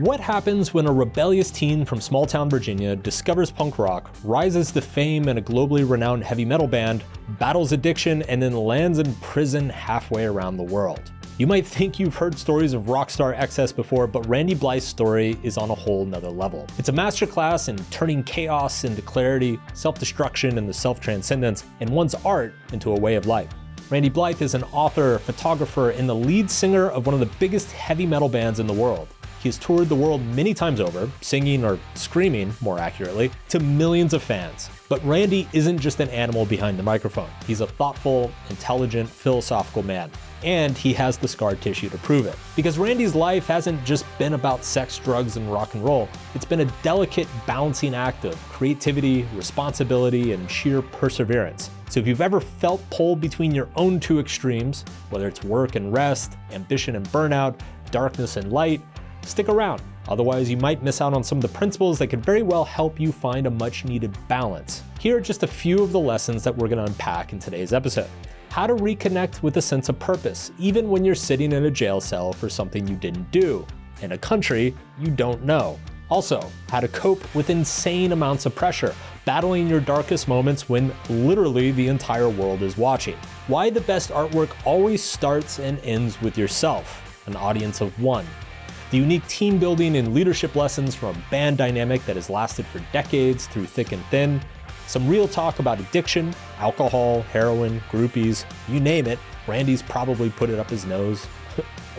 What happens when a rebellious teen from small-town Virginia discovers punk rock, rises to fame in a globally renowned heavy metal band, battles addiction, and then lands in prison halfway around the world? You might think you've heard stories of rockstar excess before, but Randy Blythe's story is on a whole nother level. It's a masterclass in turning chaos into clarity, self-destruction into self-transcendence, and one's art into a way of life. Randy Blythe is an author, photographer, and the lead singer of one of the biggest heavy metal bands in the world. He has toured the world many times over, singing or screaming, more accurately, to millions of fans. But Randy isn't just an animal behind the microphone. He's a thoughtful, intelligent, philosophical man. And he has the scar tissue to prove it. Because Randy's life hasn't just been about sex, drugs, and rock and roll. It's been a delicate balancing act of creativity, responsibility, and sheer perseverance. So if you've ever felt pulled between your own two extremes, whether it's work and rest, ambition and burnout, darkness and light, stick around. Otherwise, you might miss out on some of the principles that could very well help you find a much needed balance. Here are just a few of the lessons that we're going to unpack in today's episode. How to reconnect with a sense of purpose, even when you're sitting in a jail cell for something you didn't do, in a country you don't know. Also, how to cope with insane amounts of pressure, battling your darkest moments when literally the entire world is watching. Why the best artwork always starts and ends with yourself, an audience of one. The unique team building and leadership lessons from a band dynamic that has lasted for decades through thick and thin. Some real talk about addiction, alcohol, heroin, groupies, you name it. Randy's probably put it up his nose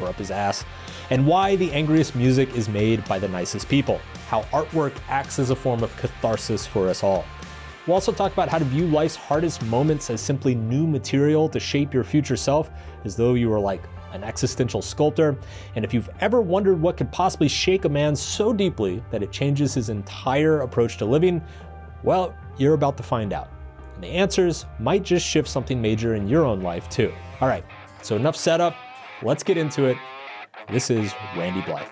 or up his ass. And why the angriest music is made by the nicest people. How artwork acts as a form of catharsis for us all. We'll also talk about how to view life's hardest moments as simply new material to shape your future self, as though you were like an existential sculptor. And if you've ever wondered what could possibly shake a man so deeply that it changes his entire approach to living, well, you're about to find out. And the answers might just shift something major in your own life too. All right, so enough setup, let's get into it. This is Randy Blythe.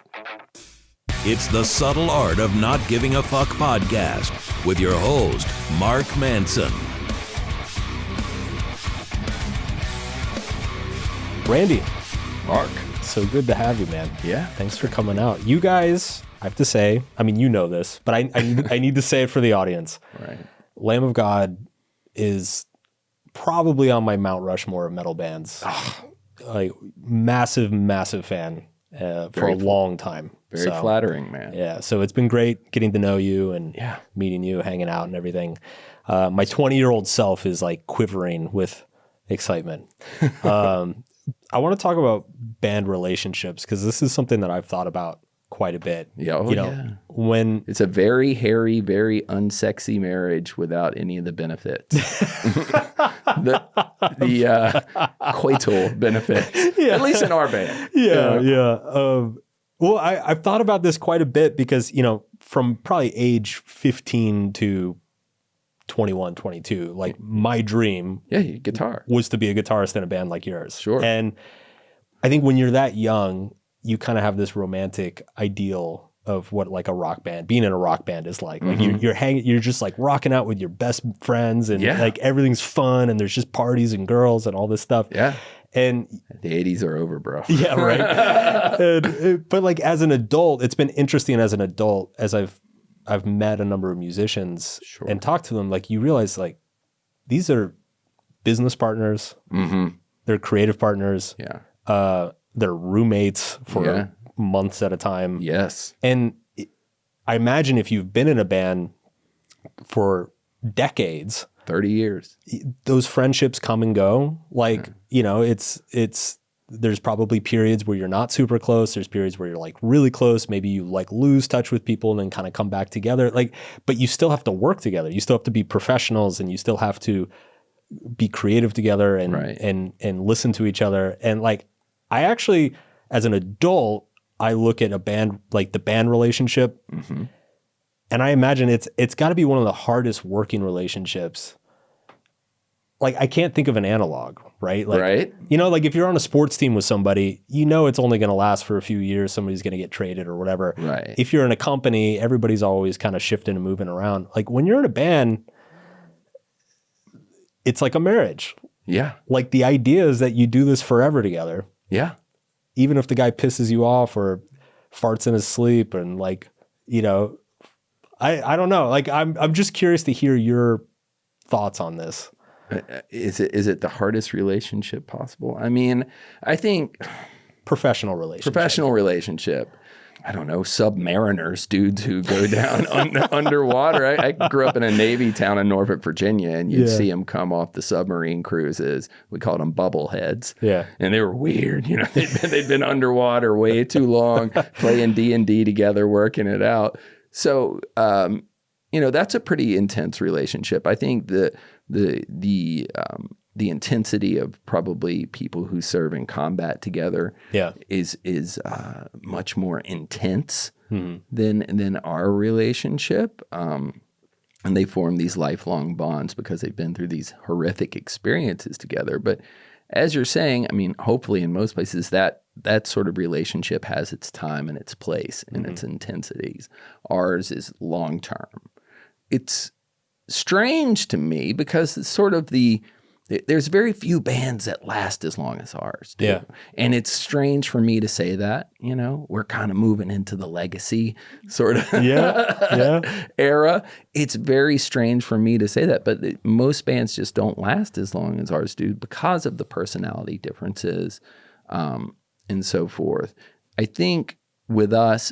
It's the Subtle Art of Not Giving a Fuck podcast with your host, Mark Manson. Randy. Mark. So good to have you, man. Yeah. Thanks for coming out. You guys, I have to say, I mean, you know this, but I need to say it for the audience. Right. Lamb of God is probably on my Mount Rushmore of metal bands. Like massive, massive fan for a long time. Very flattering, man. Yeah. So it's been great getting to know you and meeting you, hanging out and everything. My 20-year-old self is like quivering with excitement. I want to talk about band relationships because this is something that I've thought about quite a bit. Yeah. When it's a very hairy, very unsexy marriage without any of the benefits. the coital benefits, at least in our band. Well, I've thought about this quite a bit because, from probably age 15 to 21, 22, like my dream guitar was to be a guitarist in a band like yours. Sure. And I think when you're that young, you kind of have this romantic ideal of what like a rock band, being in a rock band is like. Like you're just like rocking out with your best friends and like everything's fun and there's just parties and girls and all this stuff. Yeah. And the 80s are over, bro. Yeah, right. But like as an adult, it's been interesting as an adult as I've met a number of musicians and talked to them, like you realize like these are business partners, they're creative partners, they're roommates for months at a time. Yes. And I imagine if you've been in a band for decades, 30 years, those friendships come and go. Like, there's probably periods where you're not super close. There's periods where you're like really close. Maybe you like lose touch with people and then kind of come back together. Like, but you still have to work together. You still have to be professionals and you still have to be creative together and listen to each other. And like, I actually, as an adult, I look at a band, like the band relationship, and I imagine it's got to be one of the hardest working relationships. Like, I can't think of an analog, right? Like, like if you're on a sports team with somebody, it's only going to last for a few years. Somebody's going to get traded or whatever. Right. If you're in a company, everybody's always kind of shifting and moving around. Like when you're in a band, it's like a marriage. Yeah. Like the idea is that you do this forever together. Yeah. Even if the guy pisses you off or farts in his sleep and like, you know, I don't know. Like I'm just curious to hear your thoughts on this. Is it the hardest relationship possible? I mean, I think Professional relationship. I don't know, submariners, dudes who go down underwater. I grew up in a Navy town in Norfolk, Virginia, and you'd see them come off the submarine cruises. We called them bubbleheads. Yeah. And they were weird. You know, they'd been underwater way too long, playing D&D together, working it out. So, you know, that's a pretty intense relationship. I think the intensity of probably people who serve in combat together is much more intense than our relationship. And they form these lifelong bonds because they've been through these horrific experiences together. But as you're saying, I mean, hopefully in most places that sort of relationship has its time and its place and its intensities. Ours is long term. It's strange to me because it's sort of there's very few bands that last as long as ours do. Yeah. And it's strange for me to say that, you know, we're kind of moving into the legacy sort of era. It's very strange for me to say that, but most bands just don't last as long as ours do because of the personality differences and so forth. I think with us,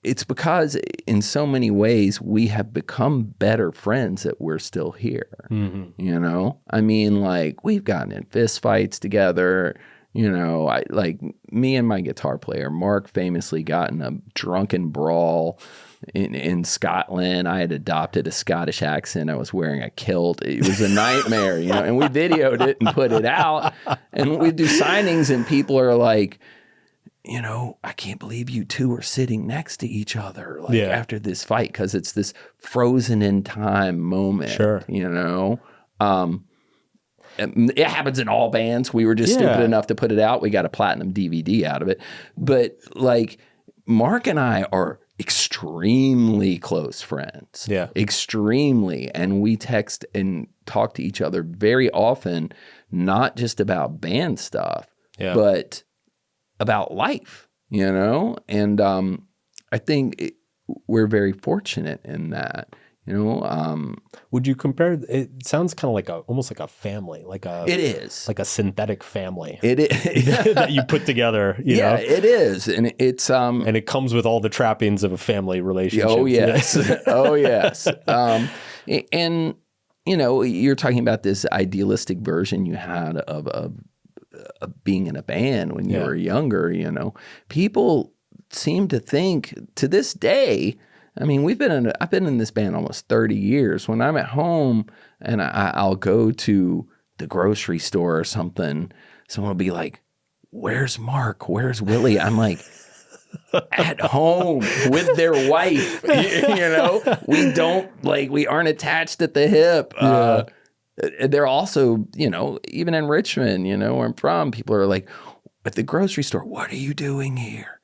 it's because in so many ways we have become better friends that we're still here. You know, I mean, like we've gotten in fist fights together. You know, like me and my guitar player, Mark, famously got in a drunken brawl in Scotland. I had adopted a Scottish accent. I was wearing a kilt. It was a nightmare, you know, and we videoed it and put it out. And we do signings and people are like, you know, I can't believe you two are sitting next to each other like after this fight, because it's this frozen in time moment. You know, it happens in all bands. We were just stupid enough to put it out. We got a platinum DVD out of it. But like Mark and I are extremely close friends. Extremely. And we text and talk to each other very often, not just about band stuff, but about life, you know? And I think we're very fortunate in that, you know? Would you compare, it sounds kind of like almost like a family, it is like a synthetic family. It is. That you put together, you know? It is. And it's, and it comes with all the trappings of a family relationship. Oh, yes. Oh, yes. And, you know, you're talking about this idealistic version you had of being in a band when you were younger, you know, people seem to think to this day, I mean, I've been in this band almost 30 years. When I'm at home and I'll go to the grocery store or something, someone will be like, "Where's Mark? Where's Willie?" I'm like, at home with their wife, you know, we aren't attached at the hip. They're also, you know, even in Richmond, you know, where I'm from, people are like, at the grocery store, "What are you doing here?"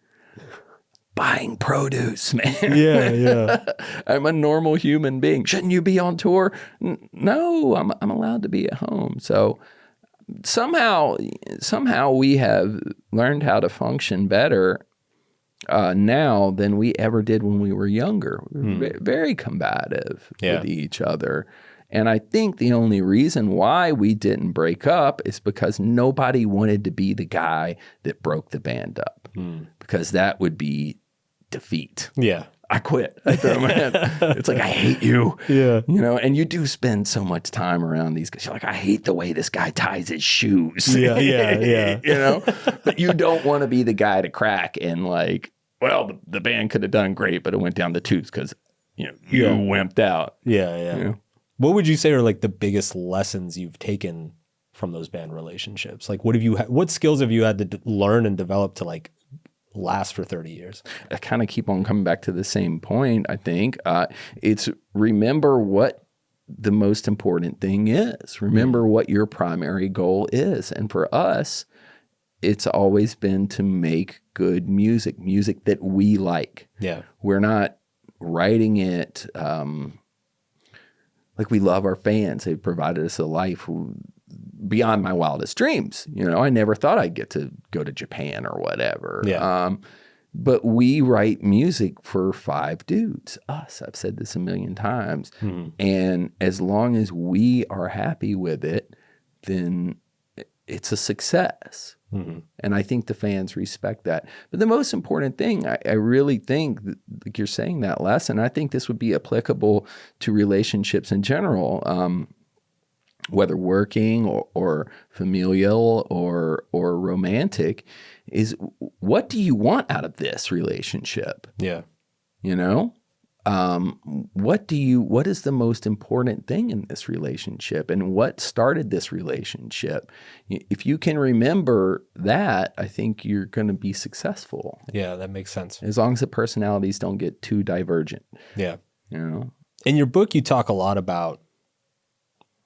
Buying produce, man. I'm a normal human being. Shouldn't you be on tour? No, I'm allowed to be at home. So somehow we have learned how to function better now than we ever did when we were younger. We were very combative with each other. And I think the only reason why we didn't break up is because nobody wanted to be the guy that broke the band up, because that would be defeat. I quit. I throw my head. It's like, I hate you. You know, and you do spend so much time around these guys. You're like, I hate the way this guy ties his shoes. You know, but you don't want to be the guy to crack and like, well, the band could have done great, but it went down the tubes because, you know, you wimped out. You know? What would you say are like the biggest lessons you've taken from those band relationships? Like, what skills have you had to learn and develop to like last for 30 years? I kind of keep on coming back to the same point. I think it's remember what the most important thing is. Remember what your primary goal is. And for us, it's always been to make good music that we like. We're not writing it like we love our fans. They've provided us a life beyond my wildest dreams. You know, I never thought I'd get to go to Japan or whatever. But we write music for 5 dudes, us. I've said this a million times. And as long as we are happy with it, then it's a success. And I think the fans respect that. But the most important thing, I really think, like you're saying that lesson, I think this would be applicable to relationships in general, whether working or familial or romantic, is what do you want out of this relationship? Yeah. You know? What is the most important thing in this relationship, and what started this relationship? If you can remember that, I think you're going to be successful. Yeah, that makes sense. As long as the personalities don't get too divergent. Yeah. You know? In your book, you talk a lot about,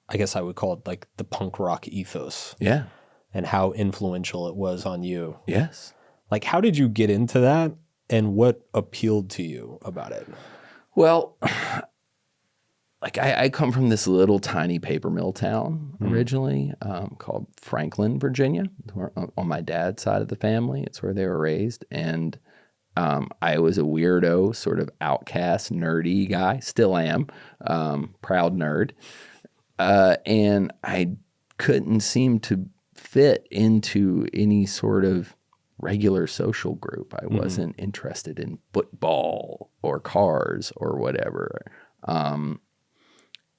I guess I would call it like the punk rock ethos. Yeah. And how influential it was on you. Yes. Like, how did you get into that, and what appealed to you about it? Well, like I come from this little tiny paper mill town originally, called Franklin, Virginia, on my dad's side of the family. It's where they were raised. And I was a weirdo, sort of outcast, nerdy guy, still am, proud nerd. And I couldn't seem to fit into any sort of regular social group. I wasn't interested in football or cars or whatever.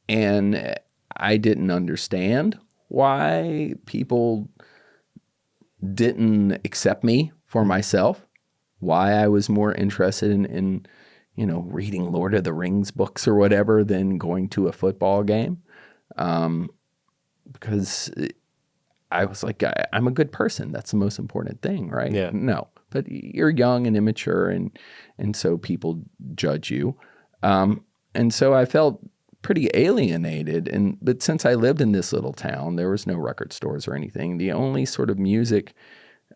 And I didn't understand why people didn't accept me for myself, why I was more interested in reading Lord of the Rings books or whatever than going to a football game. Because I was like, I'm a good person. That's the most important thing, right? Yeah. No, but you're young and immature, and so people judge you. And so I felt pretty alienated. But since I lived in this little town, there was no record stores or anything. The only sort of music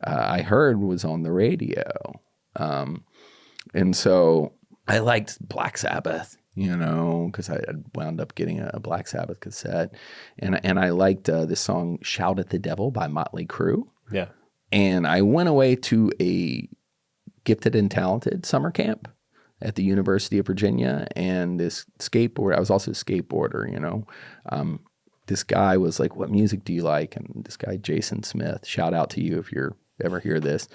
I heard was on the radio. And so I liked Black Sabbath, because I had wound up getting a Black Sabbath cassette. And I liked the song Shout at the Devil by Motley Crue. Yeah. And I went away to a gifted and talented summer camp at the University of Virginia. And this skateboarder, I was also a skateboarder, this guy was like, what music do you like? And this guy, Jason Smith, shout out to you if you're ever hear this.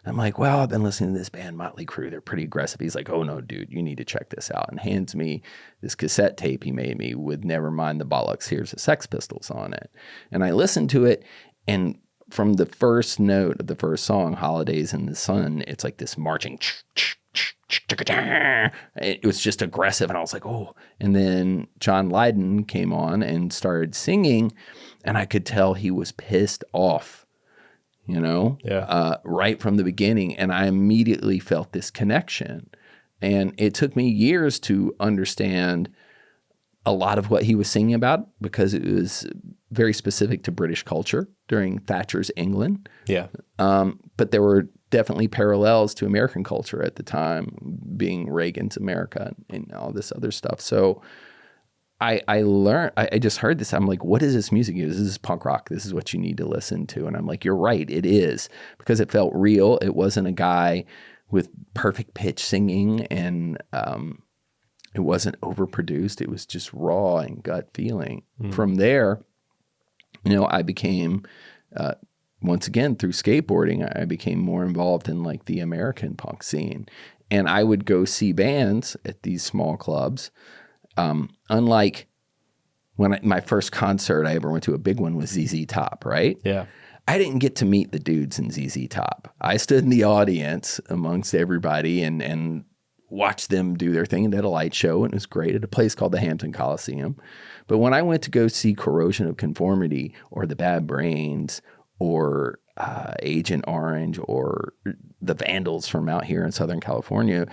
I'm like, well, I've been listening to this band, Motley Crue. They're pretty aggressive. He's like, oh no, dude, you need to check this out. And hands me this cassette tape he made me with Nevermind the Bollocks, Here's the Sex Pistols on it. And I listened to it, and from the first note of the first song, Holidays in the Sun, it's like this marching. It was just aggressive, and I was like, oh. And then John Lydon came on and started singing, and I could tell he was pissed off. Right from the beginning. And I immediately felt this connection. And it took me years to understand a lot of what he was singing about, because it was very specific to British culture during Thatcher's England. Yeah. But there were definitely parallels to American culture at the time, being Reagan's America and all this other stuff. So I learned, I just heard this. I'm like, what is this music? This is punk rock. This is what you need to listen to. And I'm like, you're right. It is, because it felt real. It wasn't a guy with perfect pitch singing, and it wasn't overproduced. It was just raw and gut feeling. From there, I became, once again, through skateboarding, I became more involved in like the American punk scene. And I would go see bands at these small clubs. Unlike when my first concert I ever went to, a big one, was ZZ Top, right? Yeah. I didn't get to meet the dudes in ZZ Top. I stood in the audience amongst everybody and watched them do their thing, and they had a light show, and it was great at a place called the Hampton Coliseum. But when I went to go see Corrosion of Conformity or the Bad Brains or Agent Orange or the Vandals from out here in Southern California,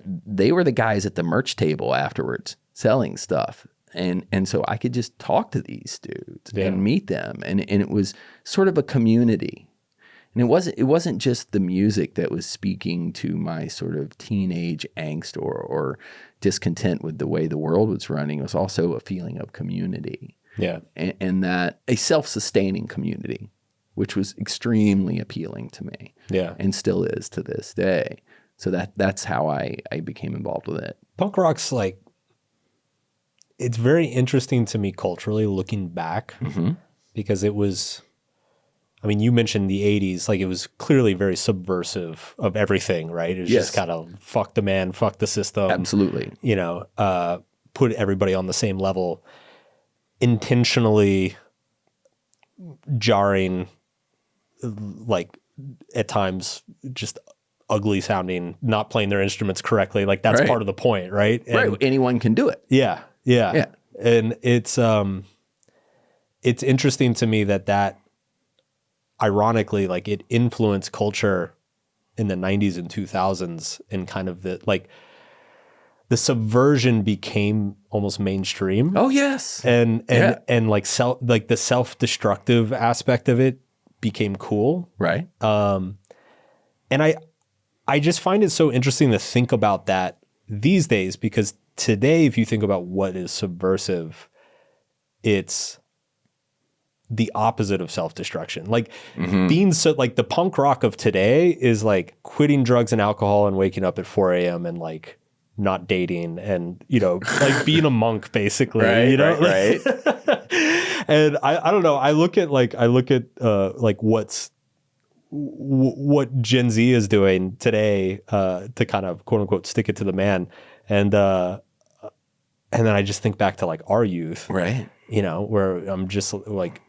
they were the guys at the merch table afterwards selling stuff. And so I could just talk to these dudes and meet them. And it was sort of a community. And it wasn't just the music that was speaking to my sort of teenage angst or discontent with the way the world was running. It was also a feeling of community. Yeah. And that a self-sustaining community, which was extremely appealing to me. Yeah. And still is to this day. So that's how I became involved with it. Punk rock's like, it's very interesting to me culturally looking back because it was, I mean, you mentioned the 80s, like it was clearly very subversive of everything, right? It was just kind of fuck the man, fuck the system. Absolutely. You know, put everybody on the same level, intentionally jarring, like at times just ugly sounding, not playing their instruments correctly. Like that's part of the point, right? And anyone can do it. Yeah. And it's interesting to me that ironically, like it influenced culture in the 90s and 2000s, and kind of the subversion became almost mainstream. Oh yes. And like the self-destructive aspect of it became cool. Right. And I just find it so interesting to think about that these days, because today, if you think about what is subversive, it's the opposite of self-destruction. Like being so, like the punk rock of today is like quitting drugs and alcohol and waking up at 4 a.m. and like not dating and, you know, like being a monk basically, you know? Right. And I don't know. I look at like what Gen Z is doing today to kind of quote unquote stick it to the man. And then I just think back to like our youth, right? You know, where I'm just like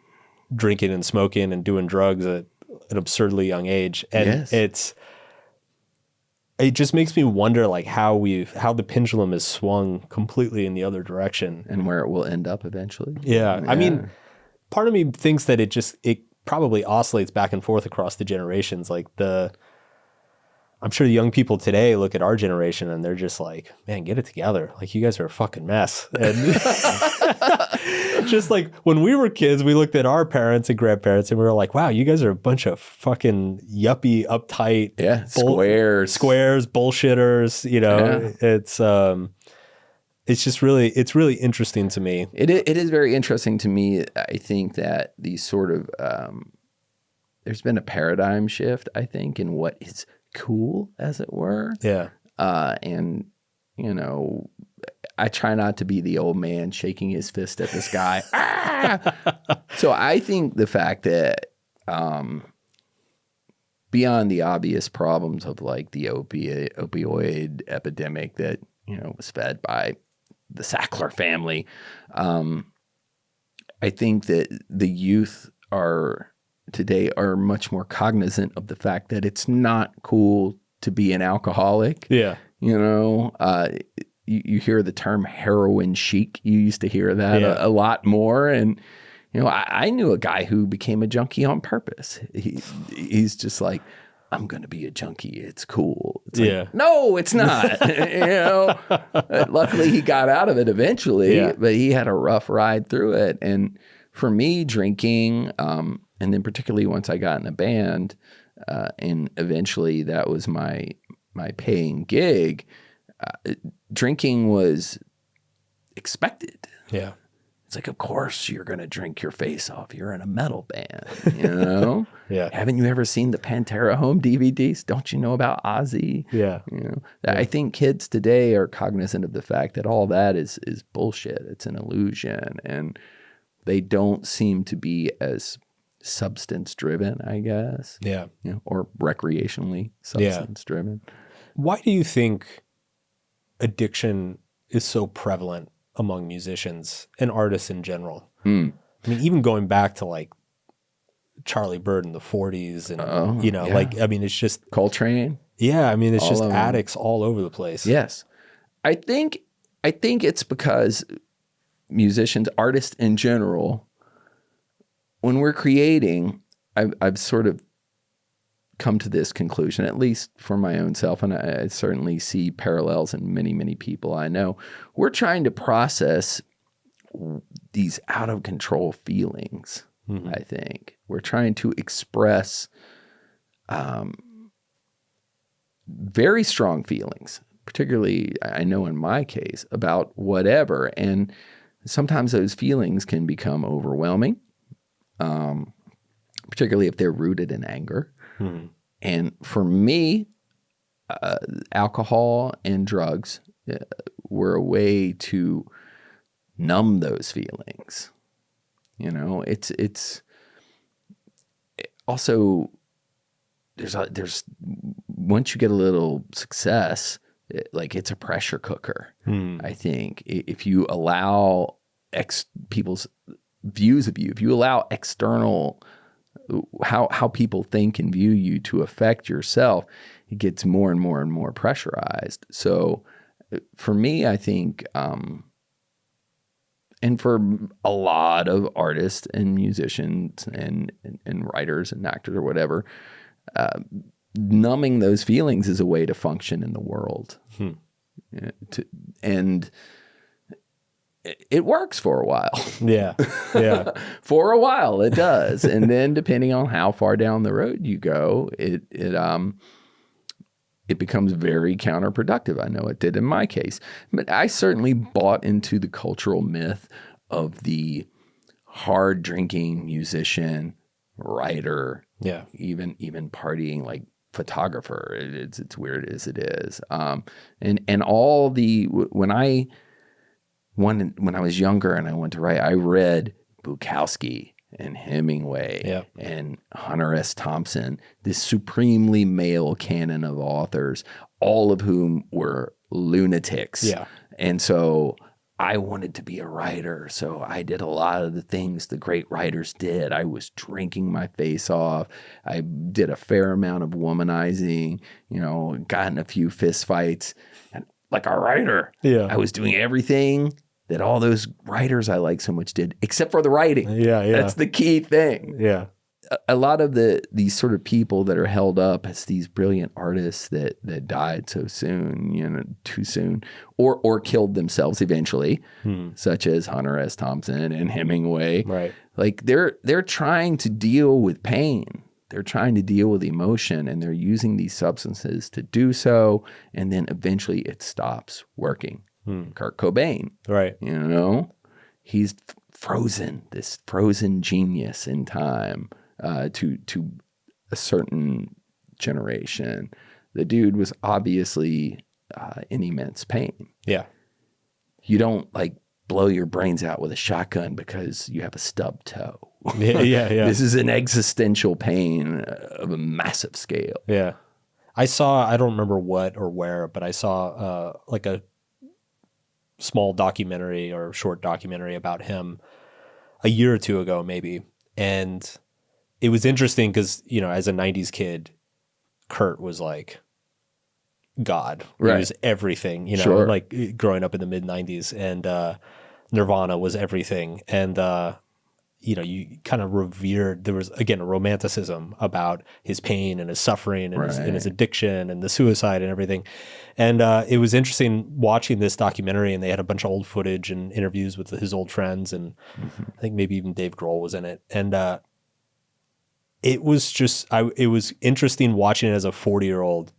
drinking and smoking and doing drugs at an absurdly young age. And it just makes me wonder like how the pendulum is swung completely in the other direction and where it will end up eventually. Yeah. I mean, part of me thinks that it probably oscillates back and forth across the generations. Like I'm sure the young people today look at our generation and they're just like, man, get it together. Like you guys are a fucking mess. And just like when we were kids, we looked at our parents and grandparents and we were like, wow, you guys are a bunch of fucking yuppie, uptight, squares, bullshitters. You know, it's just really, it's really interesting to me. It is very interesting to me. I think that these sort of, there's been a paradigm shift, I think, in what is cool, as it were. Yeah. And, you know, I try not to be the old man shaking his fist at the sky. So I think the fact that beyond the obvious problems of like the opioid epidemic that, you know, was fed by the Sackler family, I think that the youth today are much more cognizant of the fact that it's not cool to be an alcoholic. Yeah. You know, you hear the term heroin chic. You used to hear that a lot more. And, you know, I knew a guy who became a junkie on purpose. He's just like, I'm going to be a junkie. It's cool. It's like, no, it's not. You know, luckily he got out of it eventually, but he had a rough ride through it. And for me, drinking, and then particularly once I got in a band, and eventually that was my paying gig, drinking was expected. Yeah. It's like, of course you're going to drink your face off. You're in a metal band, you know? Haven't you ever seen the Pantera home DVDs? Don't you know about Ozzy? Yeah. You know, I think kids today are cognizant of the fact that all that is bullshit. It's an illusion. And they don't seem to be as substance driven, I guess. Yeah. You know, or recreationally substance driven. Why do you think addiction is so prevalent among musicians and artists in general? I mean, even going back to like Charlie Bird in the 40s and, you know, like, I mean, it's just Coltrane. Yeah. I mean, it's just addicts all over the place. Yes. I think it's because musicians, artists in general, when we're creating, I've sort of come to this conclusion, at least for my own self, and I certainly see parallels in many, many people I know. We're trying to process these out of control feelings, I think. We're trying to express very strong feelings, particularly, I know in my case, about whatever. And sometimes those feelings can become overwhelming, particularly if they're rooted in anger. And for me, alcohol and drugs were a way to numb those feelings. You know, it's also there's once you get a little success, it's a pressure cooker. I think if you allow people's views of you, if you allow external how people think and view you to affect yourself, it gets more and more and more pressurized. So for me, I think, and for a lot of artists and musicians and writers and actors or whatever, numbing those feelings is a way to function in the world. And it works for a while. Yeah. For a while it does. And then depending on how far down the road you go, it becomes very counterproductive. I know it did in my case. But I certainly bought into the cultural myth of the hard drinking musician, writer, even partying like photographer. It's weird as it is. And all the when I was younger and I went to write, I read Bukowski and Hemingway and Hunter S. Thompson, this supremely male canon of authors, all of whom were lunatics. Yeah. And so I wanted to be a writer. So I did a lot of the things the great writers did. I was drinking my face off. I did a fair amount of womanizing, got in a few fist fights. And like a writer, I was doing everything that all those writers I like so much did, except for the writing. That's the key thing. Yeah. A lot of these sort of people that are held up as these brilliant artists that died so soon, too soon, or killed themselves eventually, such as Hunter S. Thompson and Hemingway. Right. Like they're trying to deal with pain. They're trying to deal with emotion, and they're using these substances to do so, and then eventually it stops working. Kurt Cobain, right? He's frozen, this frozen genius in time to a certain generation. The dude was obviously in immense pain. Yeah, you don't blow your brains out with a shotgun because you have a stubbed toe. Yeah. This is an existential pain of a massive scale. Yeah, I don't remember what or where, but I saw a small documentary or short documentary about him a year or two ago, maybe. And it was interesting because, as a 90s kid, Kurt was like God. Right. He was everything, growing up in the mid 90s, and Nirvana was everything. And, you kind of revered, there was, again, a romanticism about his pain and his suffering and, his addiction and the suicide and everything. And it was interesting watching this documentary, and they had a bunch of old footage and interviews with his old friends. And I think maybe even Dave Grohl was in it. And it was just, it was interesting watching it as a 40-year-old,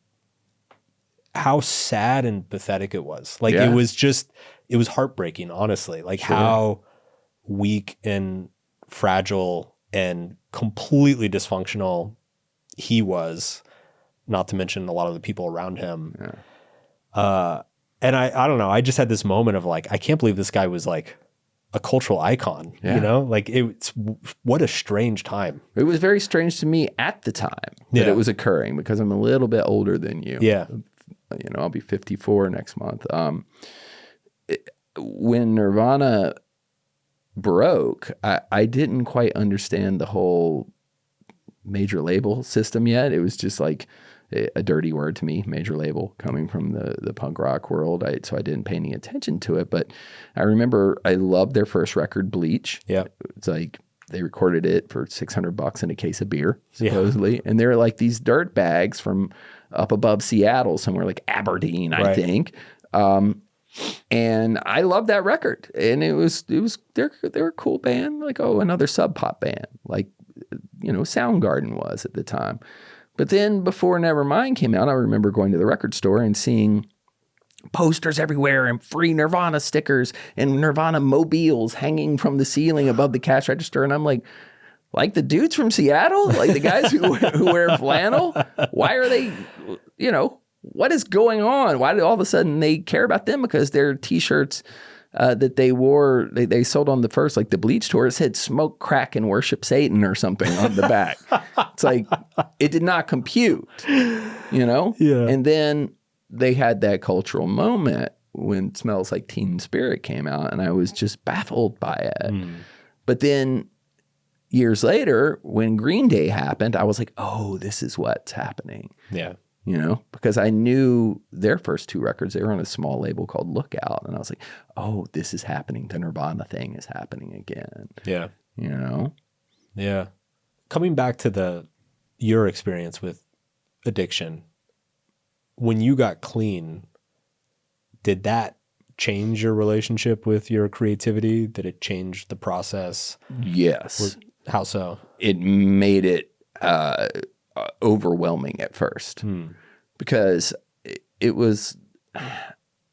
how sad and pathetic it was. It was heartbreaking, honestly, how weak and fragile and completely dysfunctional he was, not to mention a lot of the people around him. And I don't know, I just had this moment of I can't believe this guy was a cultural icon, it's what a strange time. It was very strange to me at the time that it was occurring, because I'm a little bit older than you. Yeah. I'll be 54 next month. When Nirvana broke, I didn't quite understand the whole major label system yet. It was just a dirty word to me, major label, coming from the punk rock world. So I didn't pay any attention to it. But I remember I loved their first record, Bleach. Yeah. It's they recorded it for $600 in a case of beer, supposedly. Yeah. And they were these dirt bags from up above Seattle, somewhere like Aberdeen, I think. And I loved that record, and they were a cool band, another sub pop band, Soundgarden was at the time. But then before Nevermind came out, I remember going to the record store and seeing posters everywhere and free Nirvana stickers and Nirvana mobiles hanging from the ceiling above the cash register. And I'm like the dudes from Seattle, the guys who wear flannel, why are they, what is going on? Why did all of a sudden they care about them? Because their t-shirts that they wore, they sold on the first, like the Bleach tour, it said smoke crack and worship Satan or something on the back. It's like, it did not compute, you know? Yeah. And then they had that cultural moment when Smells Like Teen Spirit came out, and I was just baffled by it. But then years later, when Green Day happened, I was like, oh, this is what's happening. Yeah. You know, because I knew their first 2 records, they were on a small label called Lookout. And I was like, oh, this is happening. The Nirvana thing is happening again. Yeah. You know? Yeah. Coming back to your experience with addiction, when you got clean, did that change your relationship with your creativity? Did it change the process? Yes. How so? It made it overwhelming at first because it was,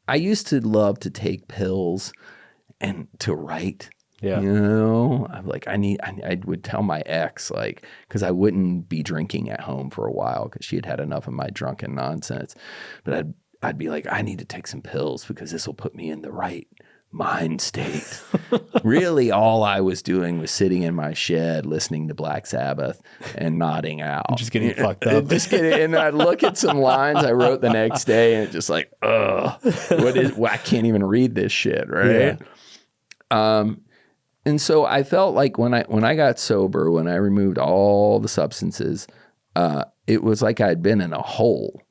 I used to love to take pills and to write. Yeah. You know, I'm like, I would tell my ex, like, because I wouldn't be drinking at home for a while because she had had enough of my drunken nonsense. But I'd be like, I need to take some pills because this will put me in the right mind state. Really, all I was doing was sitting in my shed listening to Black Sabbath and nodding out. Just getting fucked up. And I'd look at some lines I wrote the next day and it's just like, ugh, I can't even read this shit, right? Yeah. And so I felt like when I got sober, when I removed all the substances, it was like I'd been in a hole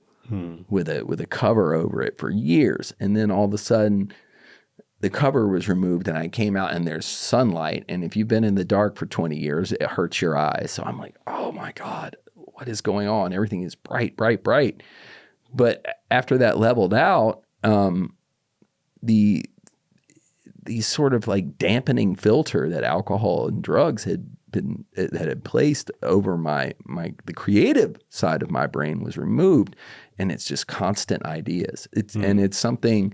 with a cover over it for years. And then all of a sudden the cover was removed and I came out and there's sunlight. And if you've been in the dark for 20 years, it hurts your eyes. So I'm like, oh my God, what is going on? Everything is bright, bright, bright. But after that leveled out, the sort of like dampening filter that alcohol and drugs had placed over the creative side of my brain was removed, and it's just constant ideas. And it's something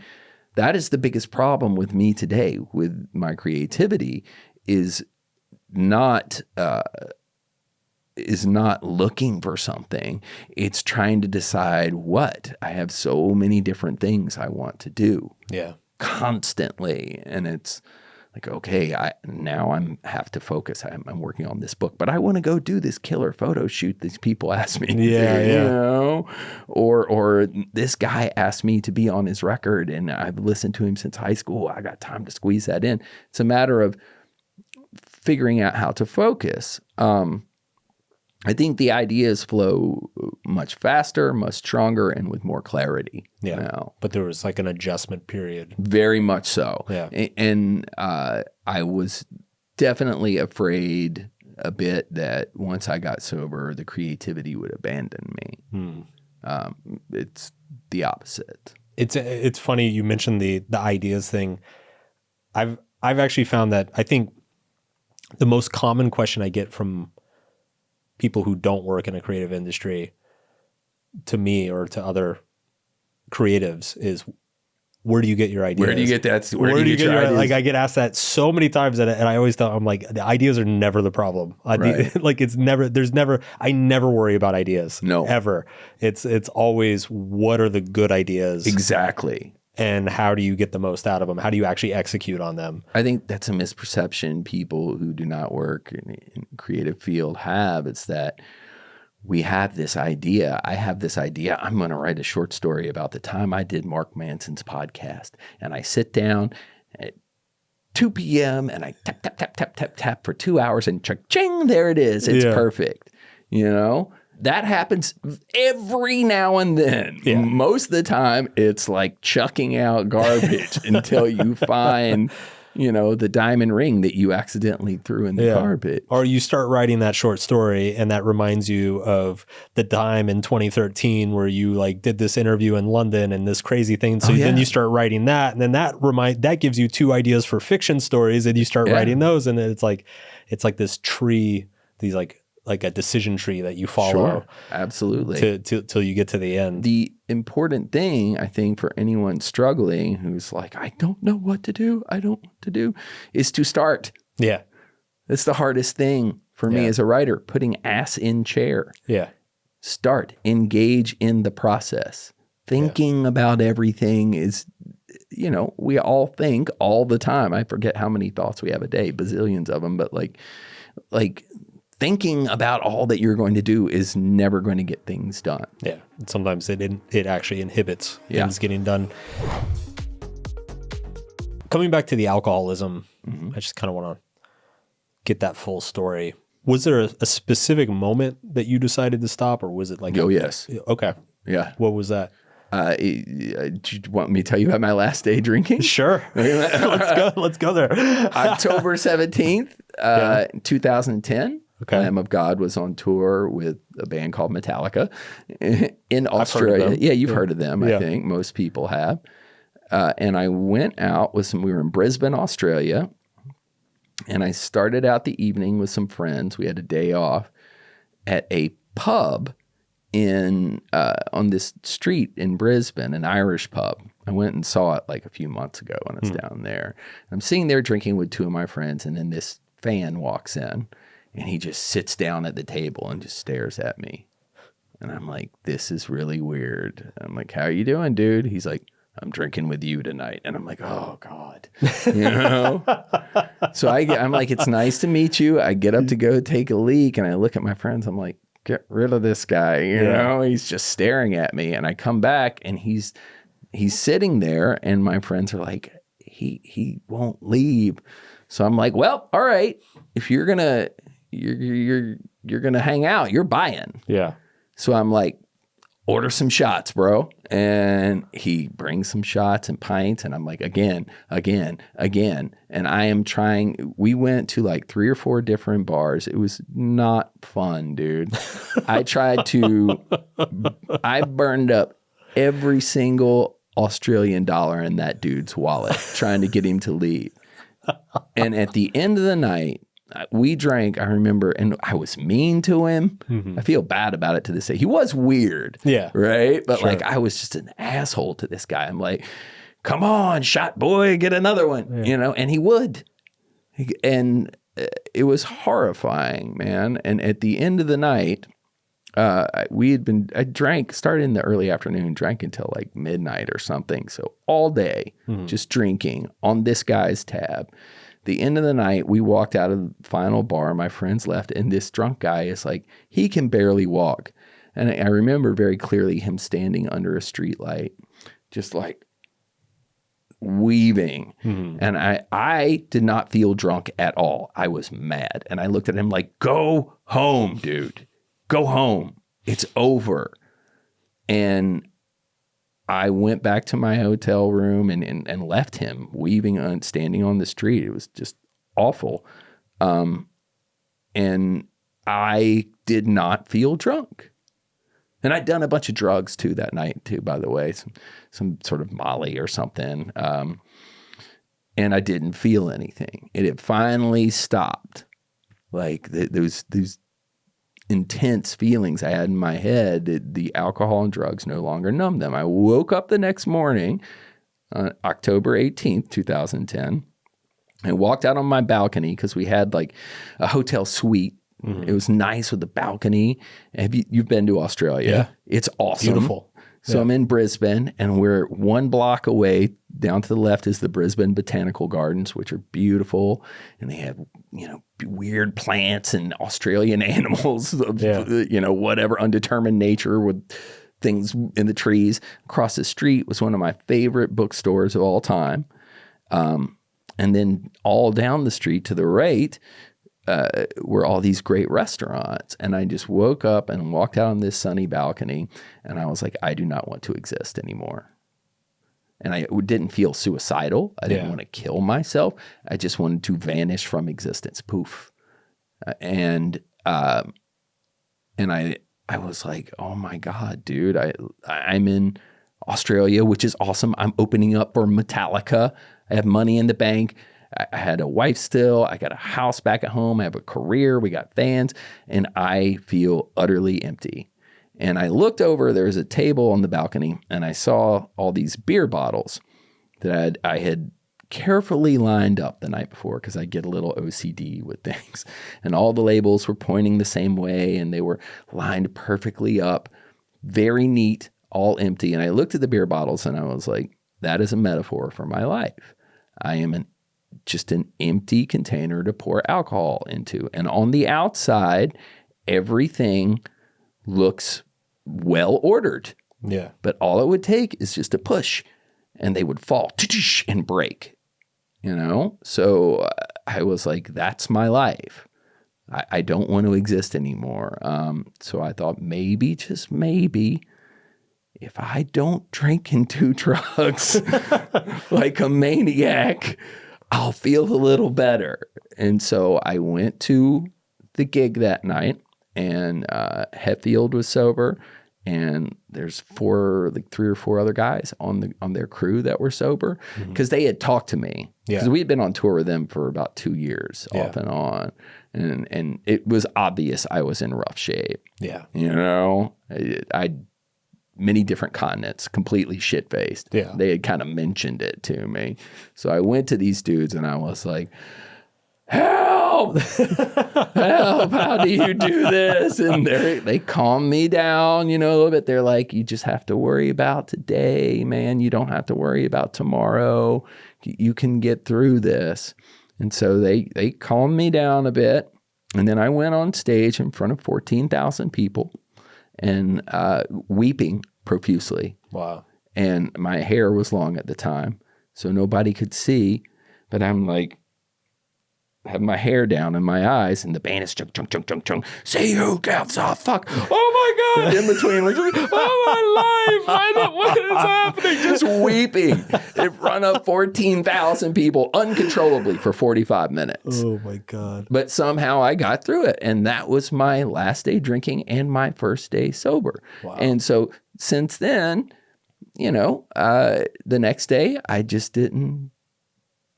that is the biggest problem with me today with my creativity is not looking for something. It's trying to decide what. I have so many different things I want to do. Yeah. Constantly, and it's like, okay, I have to focus. I'm working on this book, but I want to go do this killer photo shoot these people asked me to do, you know? Or this guy asked me to be on his record and I've listened to him since high school. I got time to squeeze that in. It's a matter of figuring out how to focus. I think the ideas flow much faster, much stronger, and with more clarity. Yeah. Now. But there was like an adjustment period. Very much so. Yeah. And I was definitely afraid a bit that once I got sober, the creativity would abandon me. It's the opposite. It's funny you mentioned the ideas thing. I've actually found that I think the most common question I get from people who don't work in a creative industry to me or to other creatives is, where do you get your ideas? Where do you get that? Where do you get your ideas? Like I get asked that so many times and I always tell, I'm like, the ideas are never the problem. Like I never worry about ideas. No. Ever. It's always, what are the good ideas? Exactly. And how do you get the most out of them? How do you actually execute on them? I think that's a misperception people who do not work in creative field have. It's that we have this idea. I have this idea. I'm going to write a short story about the time I did Mark Manson's podcast. And I sit down at 2 p.m. and I tap, tap, tap, tap, tap, tap for 2 hours and ching, there it is. It's perfect. You know? That happens every now and then. Yeah. Most of the time, it's like chucking out garbage until you find, the diamond ring that you accidentally threw in the garbage. Or you start writing that short story and that reminds you of the time in 2013 where you like did this interview in London and this crazy thing. So then you start writing that, and then that gives you 2 ideas for fiction stories, and you start writing those, and then it's like this tree, these like a decision tree that you follow. Sure, absolutely. Till you get to the end. The important thing, I think, for anyone struggling who's like, I don't know what to do, is to start. Yeah. That's the hardest thing for me as a writer, putting ass in chair. Yeah. Start, engage in the process. thinking about everything is, we all think all the time. I forget how many thoughts we have a day, bazillions of them, but like thinking about all that you're going to do is never going to get things done. Yeah. Sometimes it actually inhibits things getting done. Coming back to the alcoholism, I just kind of want to get that full story. Was there a specific moment that you decided to stop, or was it like... Oh, yes. Okay. Yeah. What was that? Do you want me to tell you about my last day drinking? Sure. Let's go there. October 17th, 2010. Okay. Lamb of God was on tour with a band called Metallica in Australia. Yeah, you've heard of them, I think. Most people have. And I went out with we were in Brisbane, Australia, and I started out the evening with some friends. We had a day off at a pub on this street in Brisbane, an Irish pub. I went and saw it like a few months ago when I was down there. I'm sitting there drinking with two of my friends, and then this fan walks in, and he just sits down at the table and just stares at me. And I'm like, this is really weird. I'm like, how are you doing, dude? He's like, I'm drinking with you tonight. And I'm like, oh, God. So I'm like, it's nice to meet you. I get up to go take a leak, and I look at my friends. I'm like, get rid of this guy. You know, he's just staring at me. And I come back, and he's sitting there, and my friends are like, he won't leave. So I'm like, well, all right. If you're gonna hang out, you're buying. Yeah. So I'm like, order some shots, bro. And he brings some shots and pints, and I'm like, again. And I am trying. We went to like 3 or 4 different bars. It was not fun, dude. I burned up every single Australian dollar in that dude's wallet trying to get him to leave. And at the end of the night, we drank, I remember, and I was mean to him. I feel bad about it to this day. He was weird. Yeah. Right? But like, I was just an asshole to this guy. I'm like, come on, shot boy, get another one, and he would. And it was horrifying, man. And at the end of the night, I started in the early afternoon, drank until like midnight or something. So all day, just drinking on this guy's tab. The end of the night, we walked out of the final bar. My friends left, and this drunk guy is like, he can barely walk. And I remember very clearly him standing under a street light, just like weaving. And I did not feel drunk at all. I was mad. And I looked at him like, go home, dude. Go home. It's over. And I went back to my hotel room and left him weaving standing on the street. It was just awful. And I did not feel drunk. And I'd done a bunch of drugs too that night too, by the way, some sort of Molly or something. And I didn't feel anything. It had finally stopped. Like those intense feelings I had in my head, the alcohol and drugs no longer numbed them. I woke up the next morning, October 18th, 2010, and walked out on my balcony because we had like a hotel suite. It was nice with the balcony. You've been to Australia? Yeah. It's awesome. Beautiful. So I'm in Brisbane, and we're 1 block away. Down to the left is the Brisbane Botanical Gardens, which are beautiful, and they have weird plants and Australian animals of whatever undetermined nature with things in the trees. Across the street was one of my favorite bookstores of all time, and then all down the street to the right were all these great restaurants. And I just woke up and walked out on this sunny balcony, and I was like, I do not want to exist anymore. And I didn't feel suicidal. I didn't want to kill myself. I just wanted to vanish from existence. Poof. And I was like, oh my God, dude, I'm in Australia, which is awesome. I'm opening up for Metallica. I have money in the bank. I had a wife still. I got a house back at home. I have a career. We got fans. And I feel utterly empty. And I looked over. There was a table on the balcony, and I saw all these beer bottles that I had carefully lined up the night before because I get a little OCD with things. And all the labels were pointing the same way, and they were lined perfectly up. Very neat. all empty. And I looked at the beer bottles and I was like, that is a metaphor for my life. I am just an empty container to pour alcohol into. And on the outside, everything looks well ordered. Yeah. But all it would take is just a push and they would fall and break, you know? So I was like, that's my life. I don't want to exist anymore. So I thought maybe, just maybe, if I don't drink and do drugs like a maniac, I'll feel a little better. And so I went to the gig that night, and Hetfield was sober, and there's 3 or 4 other guys on their crew that were sober, because they had talked to me, because we had been on tour with them for about 2 years off and on, and it was obvious I was in rough shape. Yeah, you know, I many different continents, completely shit-faced. Yeah. They had kind of mentioned it to me. So I went to these dudes and I was like, help, help, how do you do this? And they calm me down, you know, a little bit. They're like, you just have to worry about today, man. You don't have to worry about tomorrow. You can get through this. And so they calmed me down a bit. And then I went on stage in front of 14,000 people and weeping profusely. Wow. And my hair was long at the time, so nobody could see, but I'm like, have my hair down in my eyes, and the band is chunk, chunk, chunk, chunk, chunk. See who gives a fuck. Oh my God. In between, like, oh my life. What is happening? Just weeping in front of 14,000 people uncontrollably for 45 minutes. Oh my God. But somehow I got through it. And that was my last day drinking and my first day sober. Wow. And so since then, you know, the next day I just didn't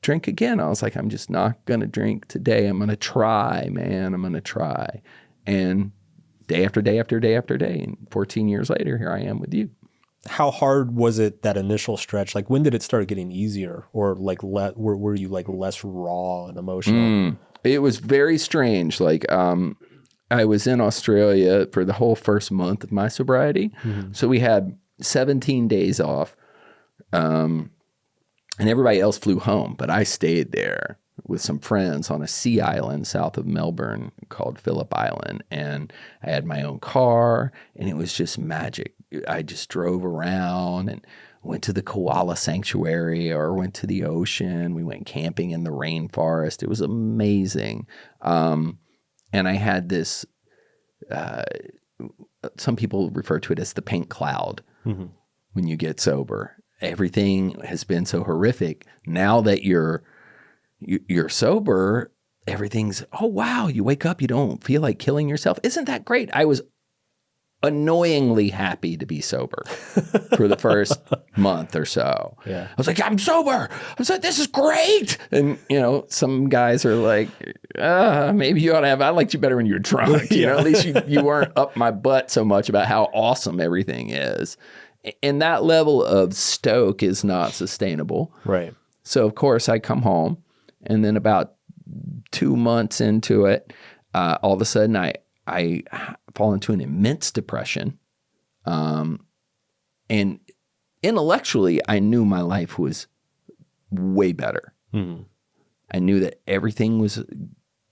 drink again. I was like, I'm just not going to drink today. I'm going to try, man. I'm going to try. And day after day after day after day. And 14 years later, here I am with you. How hard was it, that initial stretch? Like, when did it start getting easier, or like were you like less raw and emotional? It was very strange. Like, I was in Australia for the whole first month of my sobriety. So we had 17 days off. And everybody else flew home, but I stayed there with some friends on a sea island south of Melbourne called Phillip Island. And I had my own car, and it was just magic. I just drove around and went to the koala sanctuary or went to the ocean. We went camping in the rainforest. It was amazing. And I had this, some people refer to it as the pink cloud when you get sober. Everything has been so horrific. Now that you're sober, everything's, oh, wow, you wake up, you don't feel like killing yourself. Isn't that great? I was annoyingly happy to be sober for the first month or so. Yeah. I was like, I'm sober. I was like, this is great. And, you know, some guys are like, maybe you ought to have, I liked you better when you were drunk. You know, at least you weren't up my butt so much about how awesome everything is. And that level of stoke is not sustainable. Right. So, of course, I come home, and then about 2 months into it, all of a sudden I fall into an immense depression. And intellectually, I knew my life was way better. I knew that everything was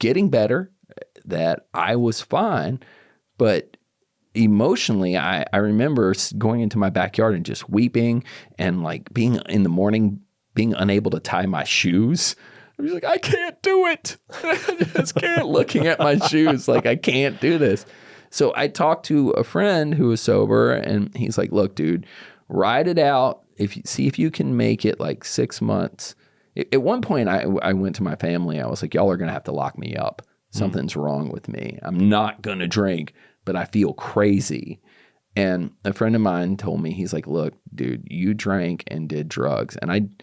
getting better, that I was fine, but emotionally, I remember going into my backyard and just weeping, and like being in the morning, being unable to tie my shoes. I was like, I can't do it. I just can't, looking at my shoes, like I can't do this. So I talked to a friend who was sober, and he's like, look, dude, ride it out. See if you can make it like 6 months. At one point, I went to my family. I was like, y'all are going to have to lock me up. Something's wrong with me. I'm not going to drink, but I feel crazy. And a friend of mine told me, he's like, look, dude, you drank and did drugs. And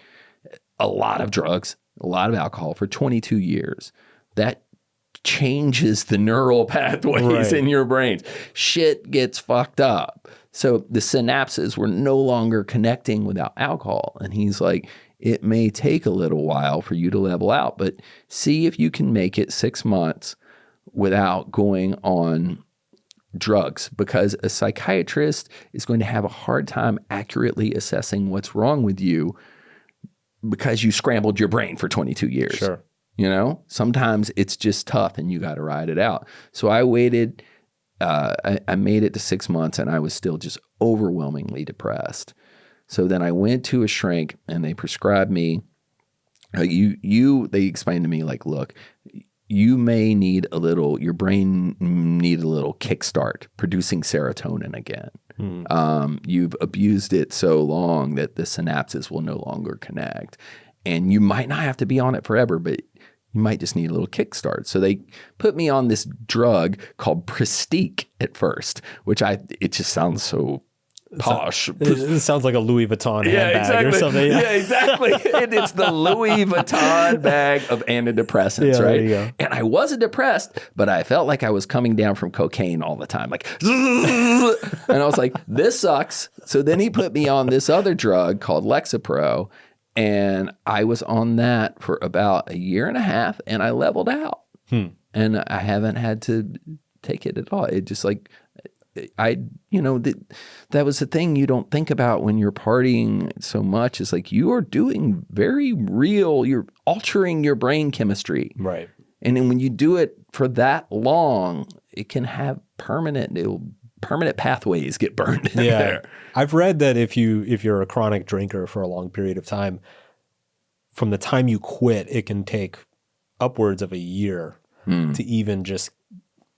a lot of drugs, a lot of alcohol for 22 years. That changes the neural pathways in your brains. Shit gets fucked up. So the synapses were no longer connecting without alcohol. And he's like, it may take a little while for you to level out, but see if you can make it 6 months without going on drugs, because a psychiatrist is going to have a hard time accurately assessing what's wrong with you because you scrambled your brain for 22 years. Sure. You know, sometimes it's just tough and you got to ride it out. So I waited, I made it to 6 months and I was still just overwhelmingly depressed. So then I went to a shrink and they prescribed me, they explained to me like, look, you may need your brain need a little kickstart producing serotonin again. You've abused it so long that the synapses will no longer connect. And you might not have to be on it forever, but you might just need a little kickstart. So they put me on this drug called Prestique at first, which it just sounds so posh. It sounds like a Louis Vuitton handbag or something. Yeah, exactly. And it's the Louis Vuitton bag of antidepressants, right? There you go. And I wasn't depressed, but I felt like I was coming down from cocaine all the time. Like, and I was like, this sucks. So then he put me on this other drug called Lexapro. And I was on that for about a year and a half and I leveled out. And I haven't had to take it at all. It just like, that was the thing you don't think about when you're partying so much, is like you are doing very real, you're altering your brain chemistry. Right. And then when you do it for that long, it can have permanent pathways get burned in there. I've read that if you're a chronic drinker for a long period of time, from the time you quit, it can take upwards of a year to even just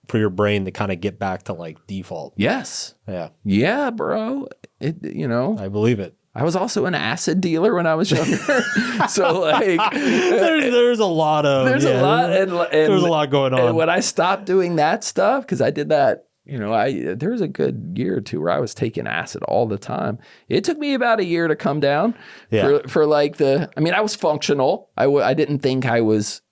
for your brain to kind of get back to like default. Yes. Yeah. Yeah, bro. I believe it. I was also an acid dealer when I was younger. So like there's a lot of there's a lot going on. And when I stopped doing that stuff, because I did that, there was a good year or two where I was taking acid all the time. It took me about a year to come down for like I was functional. I didn't think I was,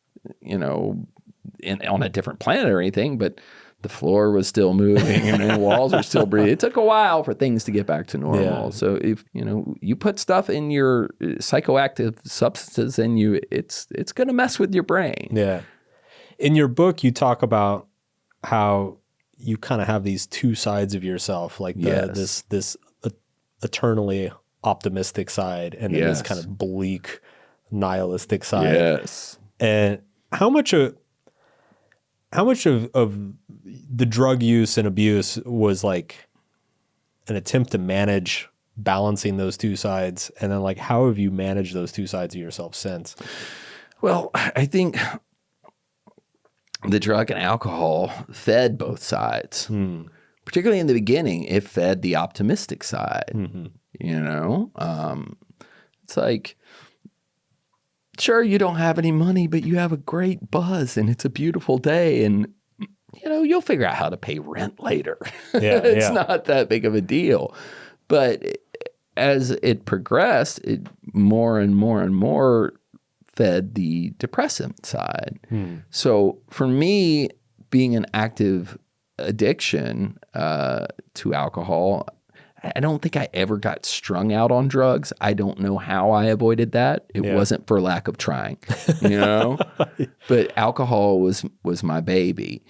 on a different planet or anything, but the floor was still moving and the walls were still breathing. It took a while for things to get back to normal. Yeah. So if you put stuff in your psychoactive substances in you, it's going to mess with your brain. Yeah. In your book, you talk about how you kind of have these two sides of yourself, like this eternally optimistic side and then this kind of bleak, nihilistic side. Yes. And how much of the drug use and abuse was like an attempt to manage balancing those two sides? And then like, how have you managed those two sides of yourself since? Well, I think the drug and alcohol fed both sides. Particularly in the beginning, it fed the optimistic side. It's like, sure, you don't have any money, but you have a great buzz and it's a beautiful day and, you'll figure out how to pay rent later. It's not that big of a deal. But as it progressed, it more and more and more fed the depressant side. So for me, being an active addiction to alcohol, I don't think I ever got strung out on drugs. I don't know how I avoided that. It wasn't for lack of trying, But alcohol was my baby.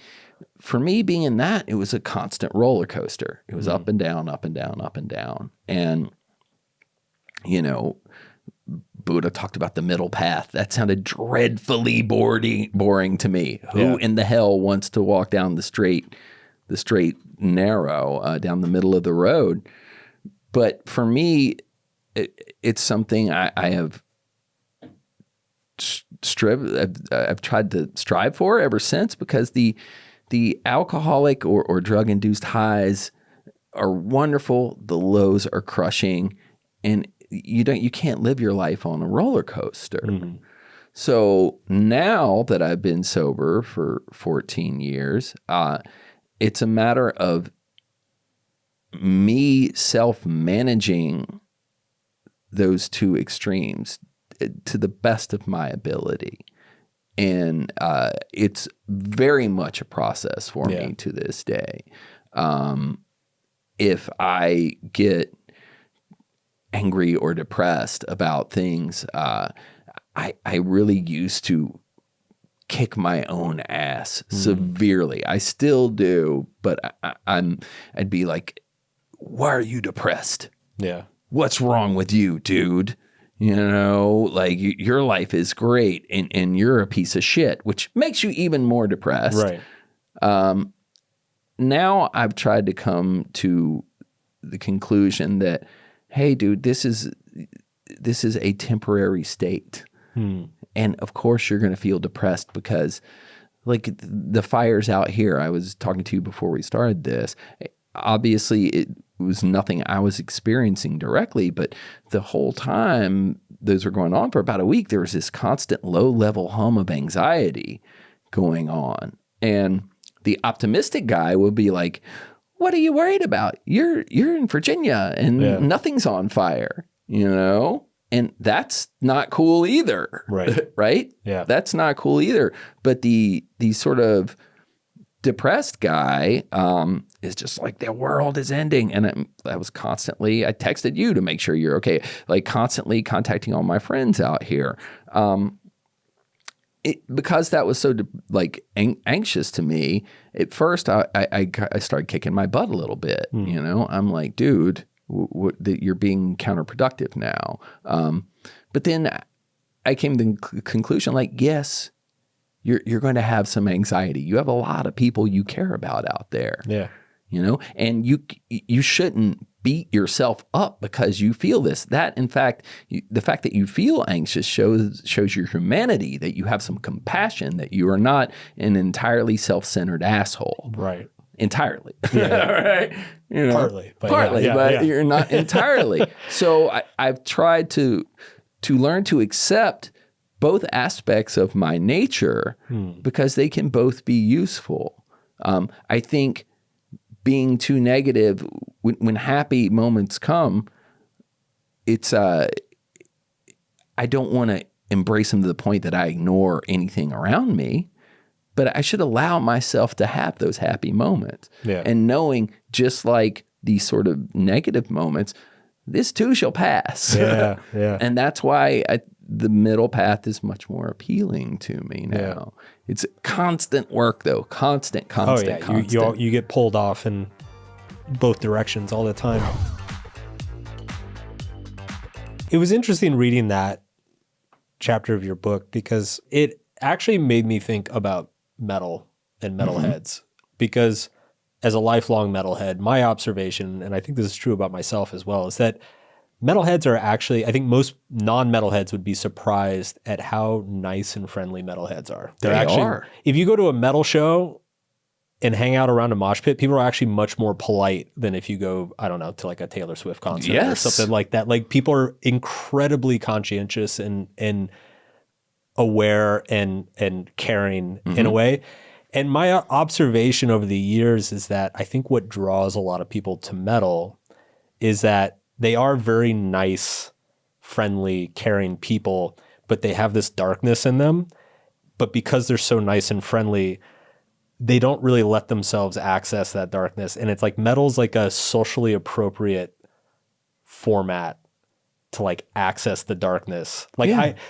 For me, being in that, it was a constant roller coaster. It was up and down, up and down, up and down. And, Buddha talked about the middle path. That sounded dreadfully boring to me. Who in the hell wants to walk down the straight narrow, down the middle of the road? But for me, it's something I have I've tried to strive for ever since, because the alcoholic or drug-induced highs are wonderful. The lows are crushing, and you can't live your life on a roller coaster. So now that I've been sober for 14 years, it's a matter of me self-managing those two extremes to the best of my ability. And it's very much a process for me to this day. If I get angry or depressed about things, I really used to kick my own ass severely. I still do, but I'd be like, why are you depressed? Yeah. What's wrong with you, dude? You know, like your life is great and you're a piece of shit, which makes you even more depressed. Right. Now I've tried to come to the conclusion that, hey, dude, this is a temporary state. And of course you're going to feel depressed because like the fires out here, I was talking to you before we started this, obviously it was nothing I was experiencing directly, but the whole time those were going on for about a week, there was this constant low level hum of anxiety going on. And the optimistic guy would be like, what are you worried about? You're in Virginia and nothing's on fire, you know? And that's not cool either. Right. Right? Yeah. That's not cool either. But the sort of depressed guy is just like, the world is ending. And I was constantly, I texted you to make sure you're okay, like constantly contacting all my friends out here. Because that was so anxious to me, at first I started kicking my butt a little bit. You know, I'm like, dude, you're being counterproductive now. But then I came to the conclusion, like, yes, you're going to have some anxiety. You have a lot of people you care about out there. Yeah. You know, and you shouldn't beat yourself up because you feel this. That, in fact, the fact that you feel anxious shows your humanity, that you have some compassion, that you are not an entirely self-centered asshole. Right. Entirely. Yeah. Right? You know, Partly, but you're not entirely. So I've tried to learn to accept both aspects of my nature because they can both be useful. I think being too negative, when happy moments come, it's I don't want to embrace them to the point that I ignore anything around me, but I should allow myself to have those happy moments. Yeah. And knowing, just like these sort of negative moments, this too shall pass. Yeah. Yeah. And that's why the middle path is much more appealing to me now. Yeah. It's constant work, though. Constant. You get pulled off in both directions all the time. It was interesting reading that chapter of your book because it actually made me think about metal and metalheads. Because as a lifelong metalhead, my observation, and I think this is true about myself as well, is that metalheads are actually, I think most non-metalheads would be surprised at how nice and friendly metalheads are. They are. If you go to a metal show and hang out around a mosh pit, people are actually much more polite than if you go, I don't know, to like a Taylor Swift concert or something like that. Like people are incredibly conscientious and aware and caring in a way. And my observation over the years is that I think what draws a lot of people to metal is that they are very nice, friendly, caring people, but they have this darkness in them. But because they're so nice and friendly, they don't really let themselves access that darkness. And it's like metal's like a socially appropriate format to like access the darkness. Like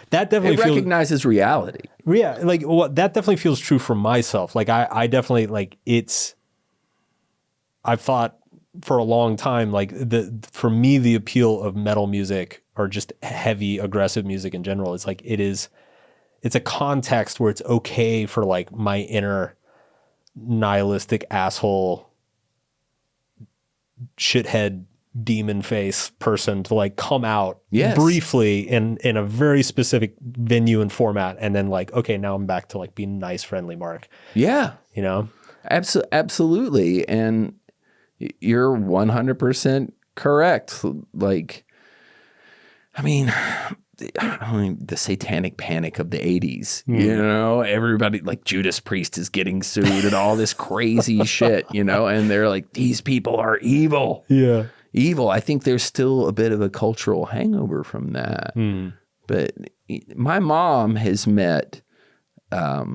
that definitely recognizes reality. Yeah. Like that definitely feels true for myself. Like I definitely like I've thought for a long time, like for me, the appeal of metal music or just heavy aggressive music in general is like, it's a context where it's okay for like my inner nihilistic asshole shithead demon face person to like come out briefly in a very specific venue and format. And then like, okay, now I'm back to like being nice, friendly Mark. Yeah. You know? Absolutely. And you're 100% correct. Like, I mean, the satanic panic of the 80s, you know, everybody like Judas Priest is getting sued and all this crazy shit, you know, and they're like, these people are evil. Yeah. Evil. I think there's still a bit of a cultural hangover from that. But my mom has met a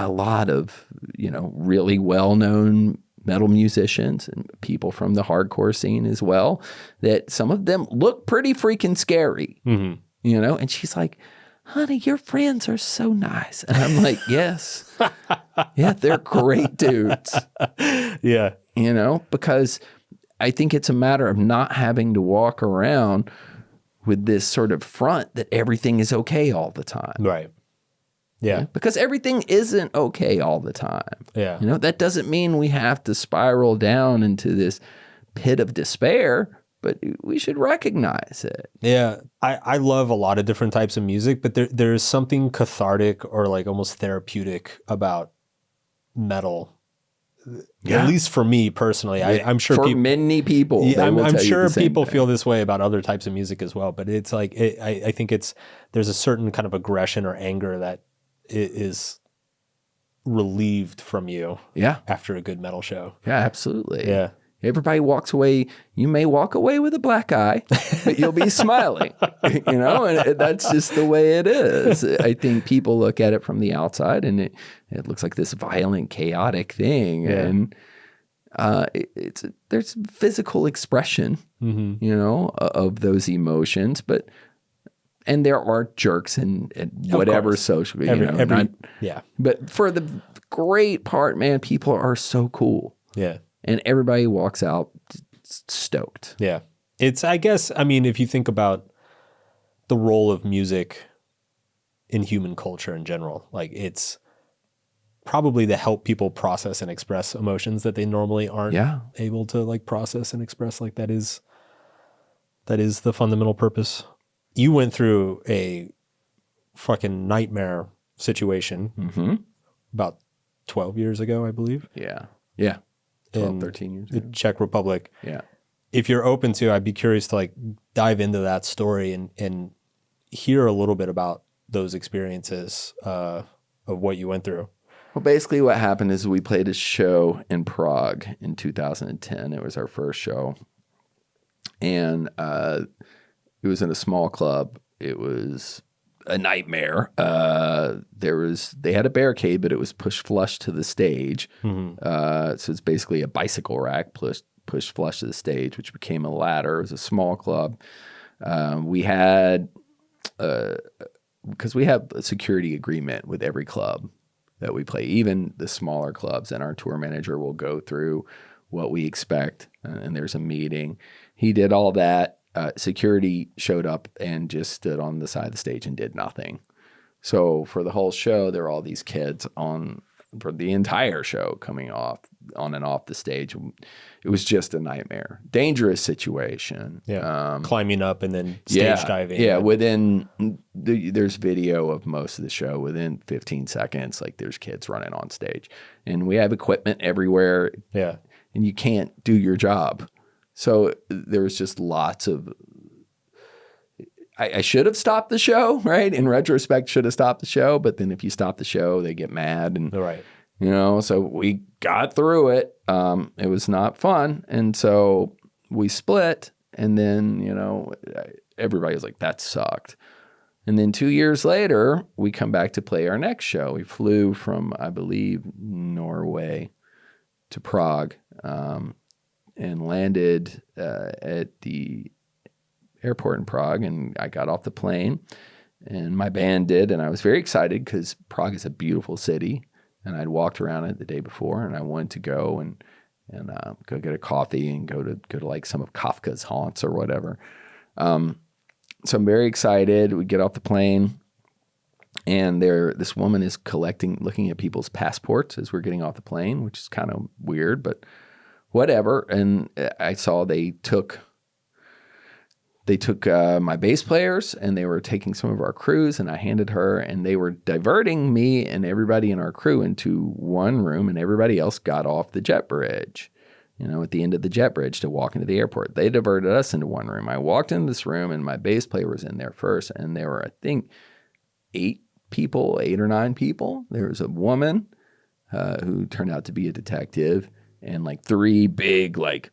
lot of, you know, really well-known metal musicians and people from the hardcore scene as well, that some of them look pretty freaking scary, you know? And she's like, honey, your friends are so nice. And I'm like, yes. Yeah, they're great dudes. Yeah. You know, because I think it's a matter of not having to walk around with this sort of front that everything is okay all the time. Right. Yeah. Because everything isn't okay all the time. Yeah. You know, that doesn't mean we have to spiral down into this pit of despair, but we should recognize it. Yeah. I love a lot of different types of music, but there's something cathartic or like almost therapeutic about metal. Yeah. At least for me personally. I'm sure for many people. Yeah, I'm sure people feel this way about other types of music as well, but it's like, I think there's a certain kind of aggression or anger that is relieved from you after a good metal show. Yeah, absolutely. Yeah. Everybody walks away. You may walk away with a black eye, but you'll be smiling, you know, and that's just the way it is. I think people look at it from the outside and it looks like this violent, chaotic thing. Yeah. And there's physical expression, you know, of those emotions, and there are jerks and whatever social, but for the great part, man, people are so cool. Yeah. And everybody walks out stoked. Yeah. It's, I guess, I mean, if you think about the role of music in human culture in general, like it's probably to help people process and express emotions that they normally aren't able to like process and express. Like that is the fundamental purpose. You went through a fucking nightmare situation about 12 years ago, I believe. Yeah. Yeah. 12, 13 years ago. The Czech Republic. Yeah. If you're open to, I'd be curious to like dive into that story and hear a little bit about those experiences of what you went through. Well, basically what happened is we played a show in Prague in 2010. It was our first show. And it was in a small club. It was a nightmare. They had a barricade, but it was pushed flush to the stage. So it's basically a bicycle rack pushed flush to the stage, which became a ladder. It was a small club. We had, because we have a security agreement with every club that we play, even the smaller clubs, and our tour manager will go through what we expect, and there's a meeting. He did all that. Security showed up and just stood on the side of the stage and did nothing. So for the whole show, there were all these kids for the entire show coming on and off the stage. It was just a nightmare. Dangerous situation. Yeah. Climbing up and then stage diving. Yeah. There's video of most of the show. Within 15 seconds, like there's kids running on stage. And we have equipment everywhere. Yeah. And you can't do your job. So there was just lots of, I should have stopped the show, right? In retrospect, should have stopped the show. But then if you stop the show, they get mad. And, right. You know, so we got through it. It was not fun. And so we split. And then, you know, everybody was like, that sucked. And then 2 years later, we come back to play our next show. We flew from, I believe, Norway to Prague. And landed at the airport in Prague, and I got off the plane, and my band did, and I was very excited because Prague is a beautiful city, and I'd walked around it the day before, and I wanted to go and go get a coffee and go to like some of Kafka's haunts or whatever. So I'm very excited. We get off the plane, and this woman is looking at people's passports as we're getting off the plane, which is kind of weird, but whatever. And I saw they took my bass players, and they were taking some of our crews, and I handed her, and they were diverting me and everybody in our crew into one room, and everybody else got off the jet bridge, you know, at the end of the jet bridge to walk into the airport. They diverted us into one room. I walked into this room, and my bass player was in there first, and there were, I think, 8 or 9 people. There was a woman who turned out to be a detective, and like 3 big, like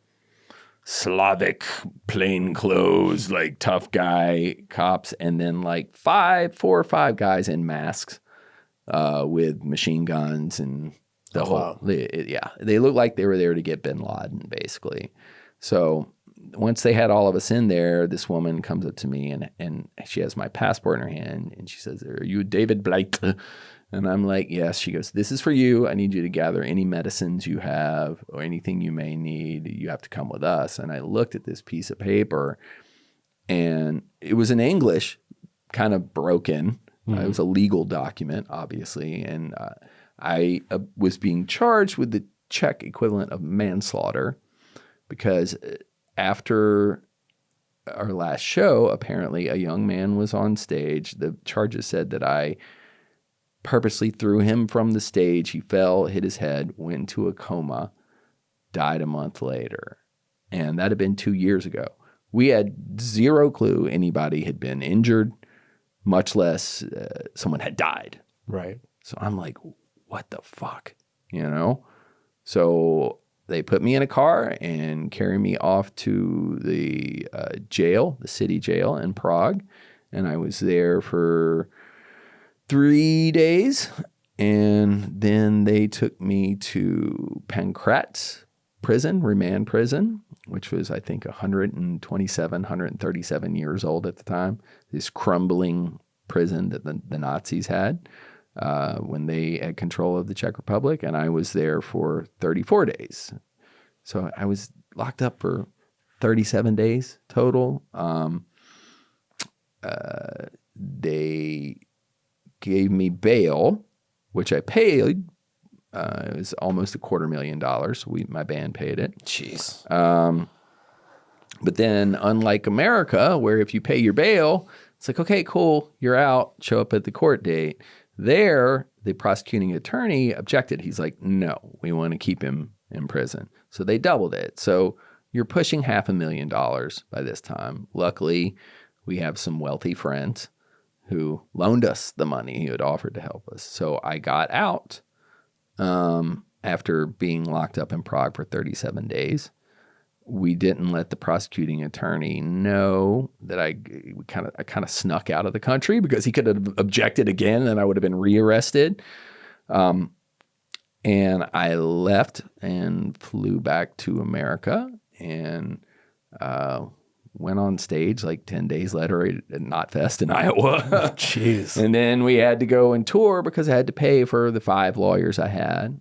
Slavic plainclothes, like tough guy cops, and then like 4 or 5 guys in masks with machine guns and the whole. Wow. They looked like they were there to get bin Laden, basically. So once they had all of us in there, this woman comes up to me and she has my passport in her hand and she says, "Are you David Blythe?" And I'm like, "Yes." She goes, "This is for you. I need you to gather any medicines you have or anything you may need. You have to come with us." And I looked at this piece of paper and it was in English, kind of broken. It was a legal document, obviously. And I was being charged with the Czech equivalent of manslaughter because after our last show, apparently a young man was on stage. The charges said that I purposely threw him from the stage. He fell, hit his head, went into a coma, died a month later. And that had been 2 years ago. We had zero clue anybody had been injured, much less someone had died. Right. So I'm like, what the fuck? You know? So they put me in a car and carry me off to the jail, the city jail in Prague. And I was there for 3 days. And then they took me to Pankratz prison, remand prison, which was, I think, 137 years old at the time. This crumbling prison that the Nazis had when they had control of the Czech Republic. And I was there for 34 days. So I was locked up for 37 days total. They gave me bail, which I paid. It was almost $250,000. My band paid it. Jeez. But then, unlike America, where if you pay your bail, it's like, okay, cool, you're out, show up at the court date. There, the prosecuting attorney objected. He's like, no, we want to keep him in prison. So they doubled it. So you're pushing $500,000 by this time. Luckily, we have some wealthy friends who loaned us the money he had offered to help us. So I got out after being locked up in Prague for 37 days. We didn't let the prosecuting attorney know that I kind of snuck out of the country because he could have objected again and I would have been rearrested. And I left and flew back to America and went on stage like 10 days later at Knotfest in Iowa. Jeez. And then we had to go and tour because I had to pay for the 5 lawyers I had.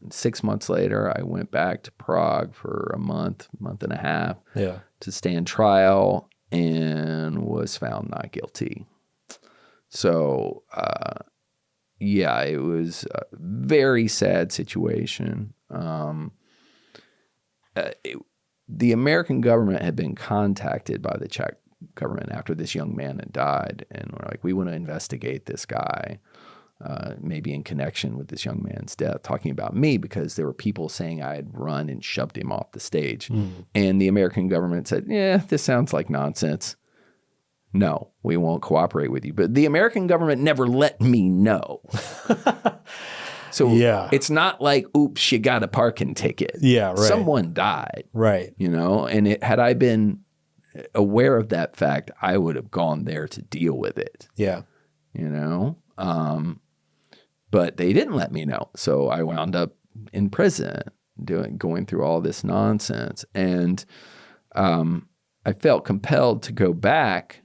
6 months later, I went back to Prague for a month and a half to stand trial and was found not guilty. So, it was a very sad situation. The American government had been contacted by the Czech government after this young man had died. And we're like, we want to investigate this guy, maybe in connection with this young man's death, talking about me because there were people saying I had run and shoved him off the stage. And the American government said, yeah, this sounds like nonsense. No, we won't cooperate with you. But the American government never let me know. So it's not like, oops, you got a parking ticket. Yeah, right. Someone died. Right. You know, and had I been aware of that fact, I would have gone there to deal with it. Yeah. You know, but they didn't let me know. So I wound up in prison going through all this nonsense. And I felt compelled to go back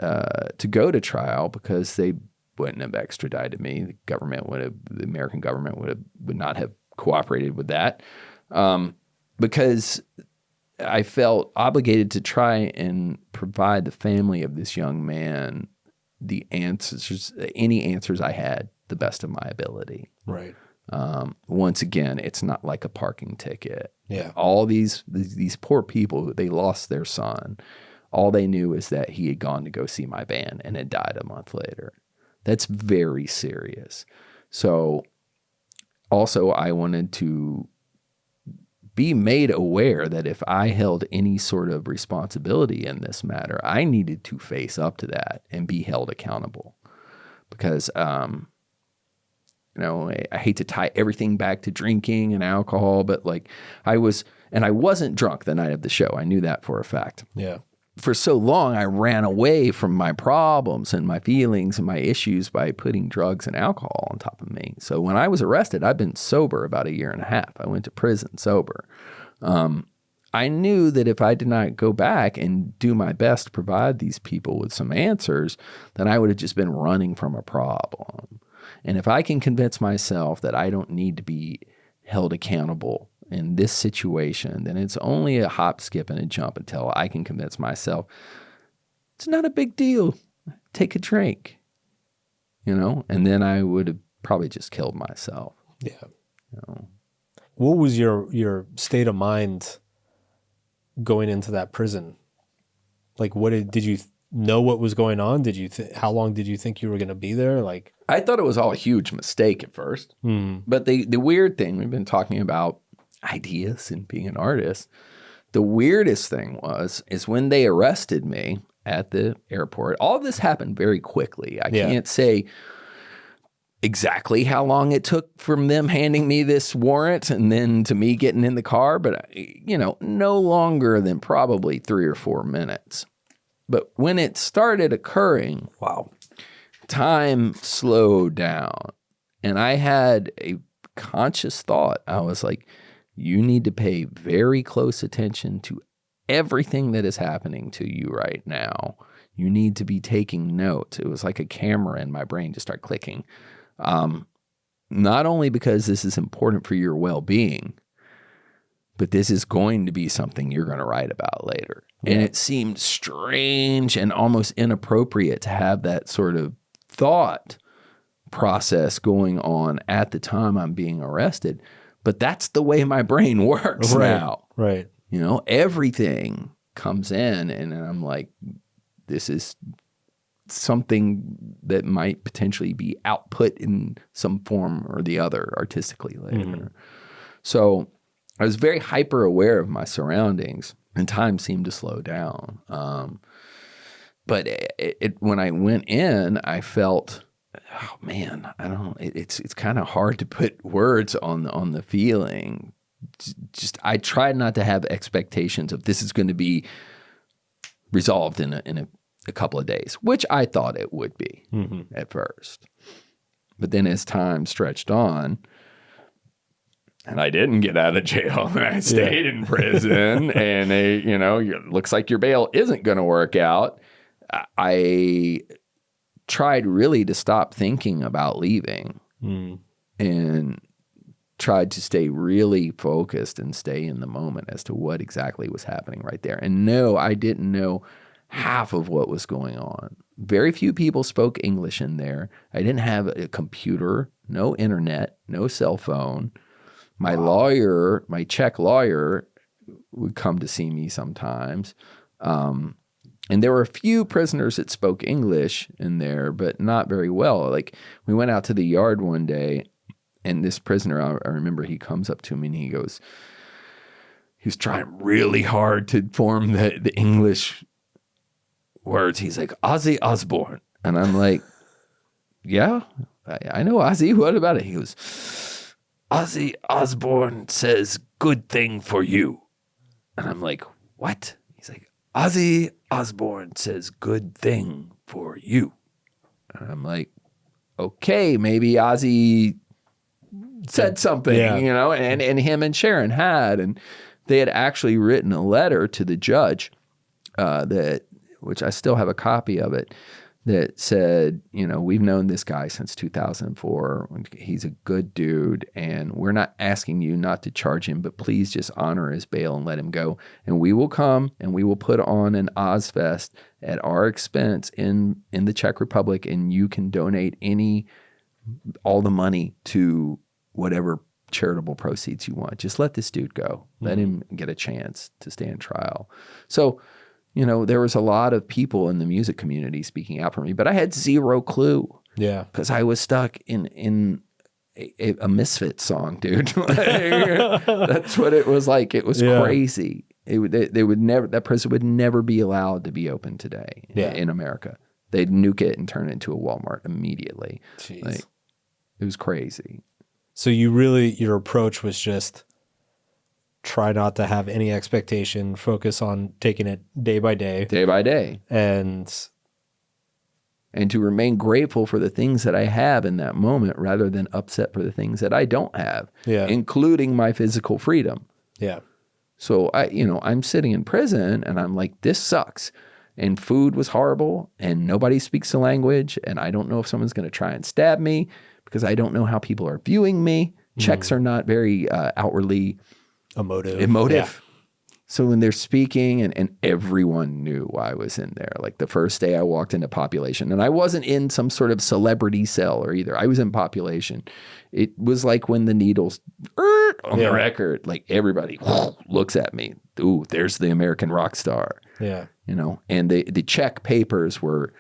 to go to trial because they wouldn't have extradited me. The American government would not have cooperated with that, because I felt obligated to try and provide the family of this young man any answers I had, the best of my ability. Right. Once again, it's not like a parking ticket. Yeah. All these poor people, they lost their son. All they knew is that he had gone to go see my band and had died a month later. That's very serious. So also I wanted to be made aware that if I held any sort of responsibility in this matter, I needed to face up to that and be held accountable. Because, I hate to tie everything back to drinking and alcohol, but like I wasn't drunk the night of the show. I knew that for a fact. Yeah. For so long, I ran away from my problems and my feelings and my issues by putting drugs and alcohol on top of me. So when I was arrested, I've been sober about 1.5 years. I went to prison sober. I knew that if I did not go back and do my best to provide these people with some answers, then I would have just been running from a problem. And if I can convince myself that I don't need to be held accountable in this situation, then it's only a hop, skip, and a jump until I can convince myself it's not a big deal. Take a drink, and then I would have probably just killed myself. Yeah. What was your state of mind going into that prison? Like, did you know what was going on? Did you how long did you think you were going to be there? Like, I thought it was all a huge mistake at first. But the weird thing, we've been talking about ideas and being an artist. The weirdest thing is when they arrested me at the airport, all of this happened very quickly. I can't say exactly how long it took from them handing me this warrant and then to me getting in the car, but no longer than probably 3 or 4 minutes. But when it started occurring, wow, time slowed down. And I had a conscious thought. I was like, you need to pay very close attention to everything that is happening to you right now. You need to be taking notes. It was like a camera in my brain just started clicking. Not only because this is important for your well-being, but this is going to be something you're going to write about later. Yeah. And it seemed strange and almost inappropriate to have that sort of thought process going on at the time I'm being arrested. But that's the way my brain works now. Right. Everything comes in and I'm like, this is something that might potentially be output in some form or the other artistically later. So I was very hyper aware of my surroundings and time seemed to slow down. But when I went in, I felt, oh man, it's kind of hard to put words on the feeling. Just I tried not to have expectations of this is going to be resolved in a couple of days, which I thought it would be at first. But then as time stretched on, and I didn't get out of jail, and I stayed in prison, and it looks like your bail isn't going to work out. I tried really to stop thinking about leaving and tried to stay really focused and stay in the moment as to what exactly was happening right there. And no, I didn't know half of what was going on. Very few people spoke English in there. I didn't have a computer, no internet, no cell phone. My lawyer, my Czech lawyer, would come to see me sometimes. And there were a few prisoners that spoke English in there, but not very well. Like we went out to the yard one day, and this prisoner, I remember he comes up to me and he was trying really hard to form the English words. He's like, Ozzy Osbourne. And I'm like, yeah, I know Ozzy. What about it? He goes, Ozzy Osbourne says good thing for you. And I'm like, what? He's like, Ozzy Osbourne says good thing for you. And I'm like, okay, maybe Ozzy said something, and him and Sharon had, and they had actually written a letter to the judge which I still have a copy of it, that said, we've known this guy since 2004. He's a good dude, and we're not asking you not to charge him, but please just honor his bail and let him go. And we will come and we will put on an Ozfest at our expense in the Czech Republic, and you can donate all the money to whatever charitable proceeds you want. Just let this dude go. Let him get a chance to stand trial. So, there was a lot of people in the music community speaking out for me, but I had zero clue. Yeah. Because I was stuck in a Misfits song, dude. That's what it was like. It was crazy. That prison would never be allowed to be open today in America. They'd nuke it and turn it into a Walmart immediately. Jeez. It was crazy. So your approach was just try not to have any expectation, focus on taking it day by day. Day by day. And to remain grateful for the things that I have in that moment rather than upset for the things that I don't have, including my physical freedom. Yeah. So I'm sitting in prison and I'm like, this sucks. And food was horrible and nobody speaks the language. And I don't know if someone's going to try and stab me because I don't know how people are viewing me. Czechs are not very outwardly emotive. Yeah. So when they're speaking and everyone knew I was in there, like the first day I walked into population, and I wasn't in some sort of celebrity cell or either. I was in population. It was like when the needles on the record, like everybody looks at me. Ooh, there's the American rock star. Yeah. And the Czech papers were,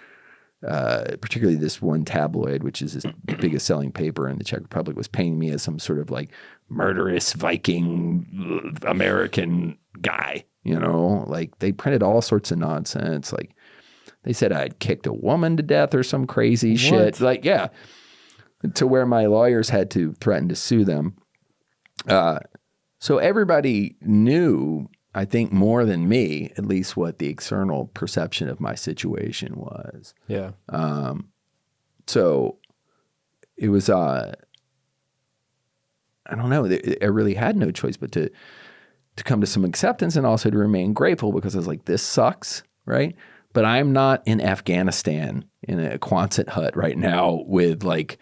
particularly this one tabloid, which is the biggest selling paper in the Czech Republic, was painting me as some sort of like murderous Viking American guy, like they printed all sorts of nonsense. Like they said I'd kicked a woman to death or some crazy shit. Like, yeah, to where my lawyers had to threaten to sue them. So everybody knew, I think more than me, at least what the external perception of my situation was. Yeah. So it was, I don't know, I really had no choice but to come to some acceptance and also to remain grateful because I was like, this sucks, right? But I'm not in Afghanistan in a Quonset hut right now with like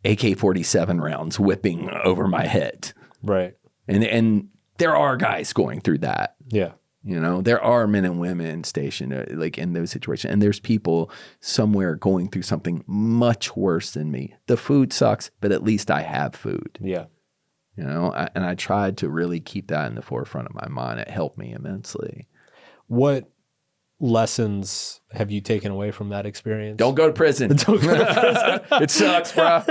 AK-47 rounds whipping over my head. Right. And there are guys going through that. Yeah. There are men and women stationed like in those situations. And there's people somewhere going through something much worse than me. The food sucks, but at least I have food. Yeah. And I tried to really keep that in the forefront of my mind. It helped me immensely. What lessons have you taken away from that experience? Don't go to prison. Don't go to prison. It sucks, bro.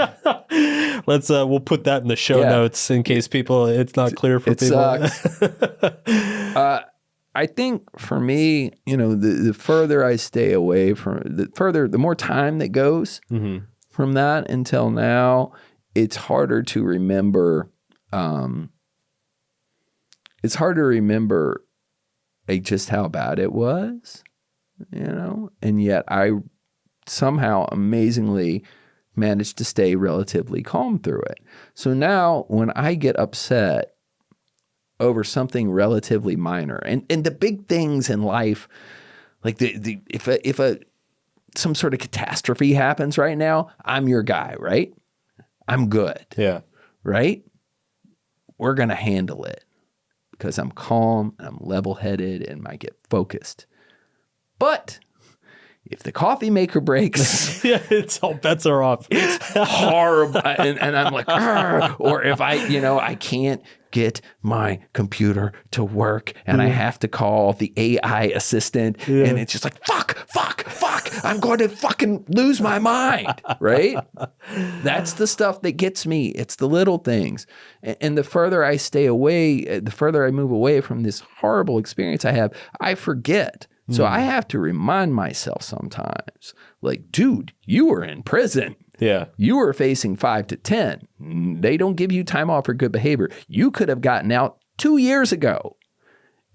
We'll put that in the show notes in case it's not clear for people. It sucks. I think for me, the further I stay away from the more time that goes from that until now, it's harder to remember. It's hard to remember just how bad it was, and yet I somehow amazingly managed to stay relatively calm through it. So now when I get upset over something relatively minor and the big things in life, like if some sort of catastrophe happens right now, I'm your guy, right? I'm good. Yeah. Right? We're going to handle it because I'm calm and I'm level-headed and I get focused. But if the coffee maker breaks, it's all bets are off. It's horrible. And I'm like, argh. Or if I can't get my computer to work and I have to call the AI assistant and it's just like, fuck, I'm going to fucking lose my mind, right? That's the stuff that gets me. It's the little things. And the further I stay away, the further I move away from this horrible experience I have, I forget. So I have to remind myself sometimes, like, dude, you were in prison. Yeah. You were facing 5 to 10. They don't give you time off for good behavior. You could have gotten out 2 years ago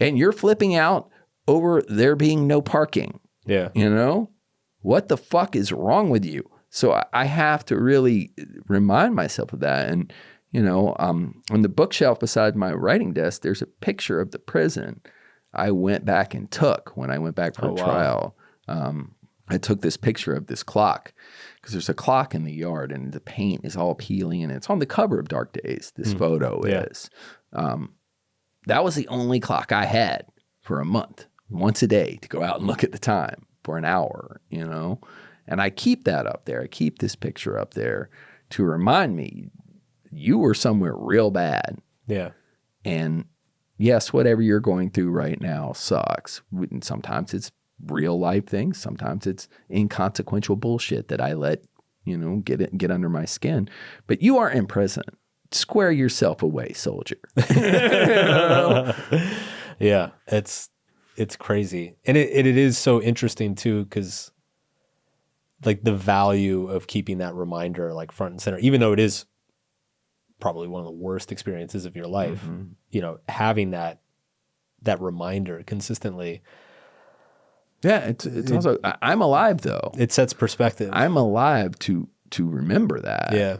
and you're flipping out over there being no parking. Yeah. What the fuck is wrong with you? So I have to really remind myself of that. And, on the bookshelf beside my writing desk, there's a picture of the prison I went back and took when I went back for a trial. I took this picture of this clock because there's a clock in the yard and the paint is all peeling and it's on the cover of Dark Days. This photo is. That was the only clock I had for a month, once a day to go out and look at the time for an hour, and I keep that up there. I keep this picture up there to remind me you were somewhere real bad. Yeah. And yes, whatever you're going through right now sucks. And sometimes it's real life things. Sometimes it's inconsequential bullshit that I let, get under my skin. But you are in prison. Square yourself away, soldier. Yeah, it's crazy. And it is so interesting too, because like the value of keeping that reminder like front and center, even though it is probably one of the worst experiences of your life, having that reminder consistently. Yeah, it's also, I'm alive though. It sets perspective. I'm alive to remember that. Yeah.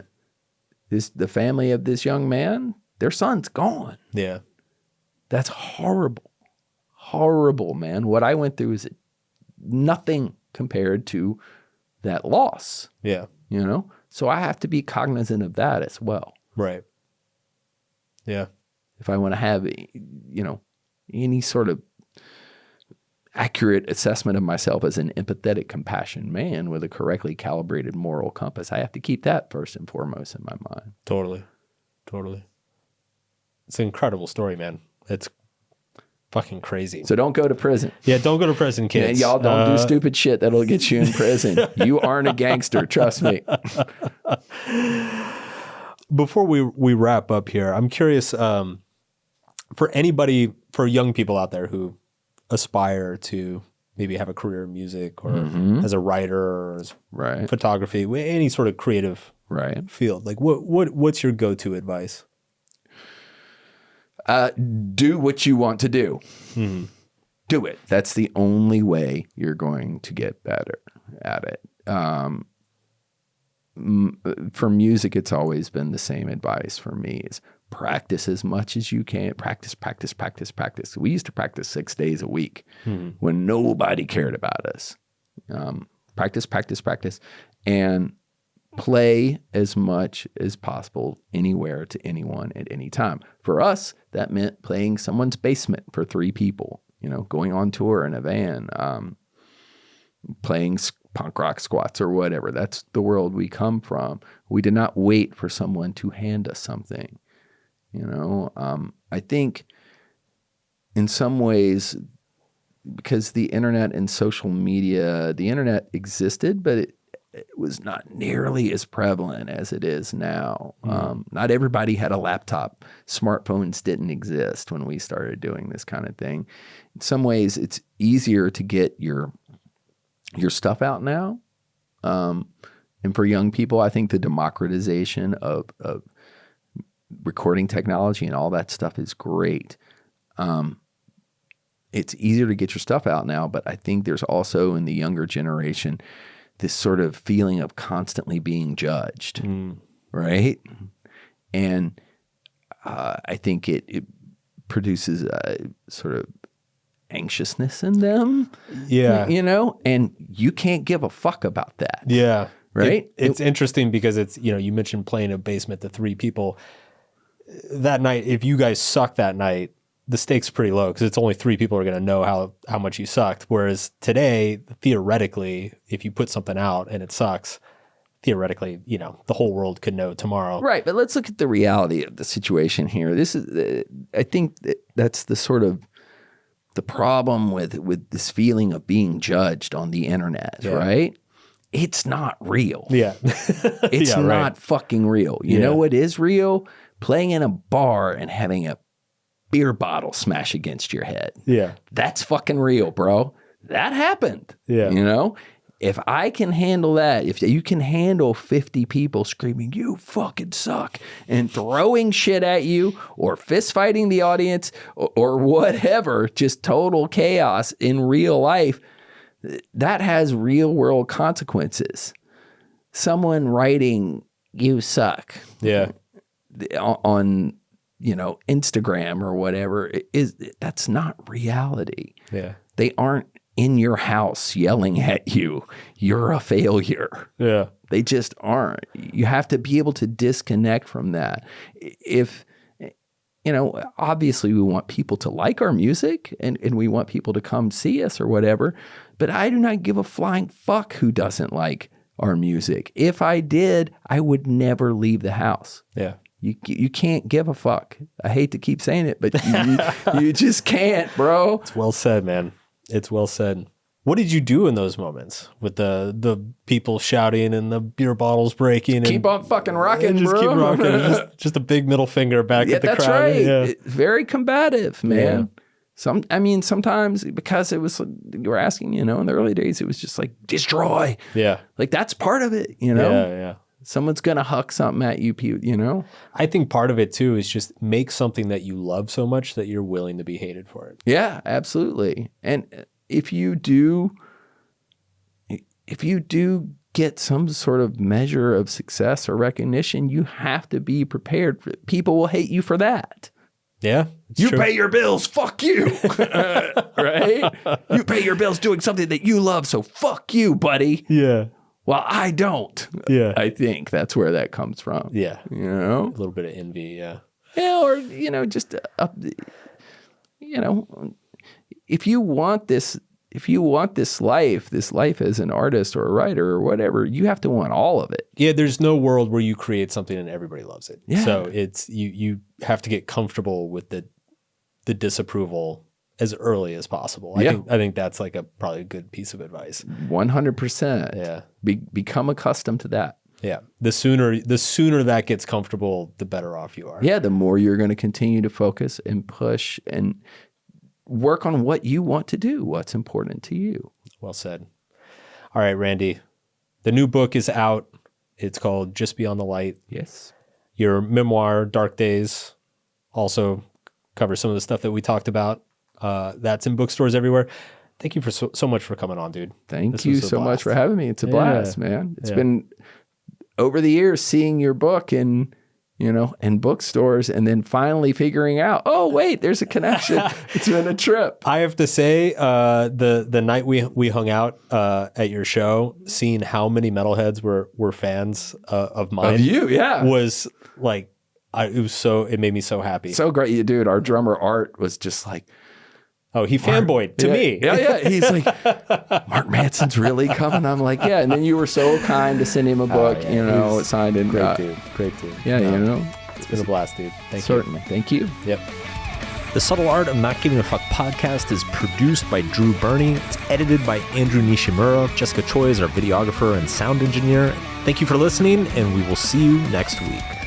The family of this young man, their son's gone. Yeah. That's horrible. Horrible, man. What I went through is nothing compared to that loss. Yeah. You know? So I have to be cognizant of that as well. Right. Yeah. If I want to have, you know, any sort of accurate assessment of myself as an empathetic, compassionate man with a correctly calibrated moral compass, I have to keep that first and foremost in my mind. Totally. It's an incredible story, man. It's fucking crazy. So don't go to prison. Yeah, don't go to prison, kids. And y'all don't do stupid shit that'll get you in prison. You aren't a gangster, trust me. Before we wrap up here, I'm curious, for young people out there who aspire to maybe have a career in music or as a writer or as photography, any sort of creative field, like what's your go-to advice? Do what you want to do. Do it. That's the only way you're going to get better at it. For music, it's always been the same advice for me is practice as much as you can. Practice. We used to practice 6 days a week when nobody cared about us. Practice, and play as much as possible anywhere to anyone at any time. For us, that meant playing someone's basement for 3 people, you know, going on tour in a van, playing punk rock squats or whatever. That's the world we come from. We did not wait for someone to hand us something. You know, I think in some ways, because the internet and social media, the internet existed, but it was not nearly as prevalent as it is now. Not everybody had a laptop. Smartphones didn't exist when we started doing this kind of thing. In some ways, it's easier to get your stuff out now. And for young people, I think the democratization of recording technology and all that stuff is great. It's easier to get your stuff out now, but I think there's also in the younger generation this sort of feeling of constantly being judged, right? And I think it produces a sort of anxiousness in them, you know, and you can't give a fuck about that. Yeah. Right? It's interesting because it's, you know, you mentioned playing a basement to 3 people. That night, if you guys suck that night, the stakes are pretty low because it's only 3 people are going to know how much you sucked. Whereas today, theoretically, if you put something out and it sucks, theoretically, you know, the whole world could know tomorrow. Right. But let's look at the reality of the situation here. This is, I think that's the sort of the problem with this feeling of being judged on the internet, right? It's not real. Yeah. It's not fucking real. You know what is real? Playing in a bar and having a beer bottle smash against your head. Yeah. That's fucking real, bro. That happened. Yeah. You know? If I can handle that, if you can handle 50 people screaming, "You fucking suck," and throwing shit at you or fist fighting the audience or whatever, just total chaos in real life, that has real world consequences. Someone writing "you suck" on, you know, Instagram or whatever, that's not reality. Yeah. They aren't in your house yelling at you, "You're a failure." Yeah. They just aren't. You have to be able to disconnect from that. If, you know, obviously we want people to like our music and we want people to come see us or whatever, but I do not give a flying fuck who doesn't like our music. If I did, I would never leave the house. Yeah. You can't give a fuck. I hate to keep saying it, but you just can't, bro. It's well said, man. It's well said. What did you do in those moments with the people shouting and the beer bottles breaking? Keep on fucking rocking, just bro. Keep rocking. Just a big middle finger back at the crowd. Right. Yeah. Very combative, man. Yeah. Sometimes because it was, you were asking, you know, in the early days, it was just like destroy. Yeah. Like that's part of it, you know? Yeah. Someone's going to huck something at you, you know? I think part of it too is just make something that you love so much that you're willing to be hated for it. Yeah, absolutely. And if you do get some sort of measure of success or recognition, you have to be prepared. People will hate you for that. Yeah. You true. pay your bills, fuck you. Right? You pay your bills doing something that you love, so fuck you, buddy. Yeah. Well, I don't. Yeah. I think that's where that comes from. Yeah. You know? A little bit of envy. Yeah. Yeah, or, just if you want this life as an artist or a writer or whatever, you have to want all of it. Yeah, there's no world where you create something and everybody loves it. Yeah. So it's you have to get comfortable with the disapproval as early as possible. I think that's like probably a good piece of advice. 100%. Yeah. Become accustomed to that. Yeah. The sooner that gets comfortable, the better off you are. Yeah, the more you're going to continue to focus and push and work on what you want to do, what's important to you. Well said. All right, Randy. The new book is out. It's called Just Beyond the Light. Yes. Your memoir, Dark Days, also covers some of the stuff that we talked about. That's in bookstores everywhere. Thank you for so much for coming on, dude. Thank you so much for having me. It's a blast, man. It's been over the years seeing your book in bookstores and then finally figuring out, oh, wait, there's a connection. It's been a trip. I have to say, the night we hung out at your show, seeing how many metalheads were fans of mine. Of you, yeah. Was like, it made me so happy. So great. Dude, our drummer Art was just like, oh, he fanboyed to me. Yeah. He's like, Mark Manson's really coming. I'm like, yeah. And then you were so kind to send him a book, signed in. Great dude. Yeah, It's been a blast, dude. Thank you. Certainly. Thank you. Yep. The Subtle Art of Not Giving a Fuck podcast is produced by Drew Burney. It's edited by Andrew Nishimura. Jessica Choi is our videographer and sound engineer. Thank you for listening, and we will see you next week.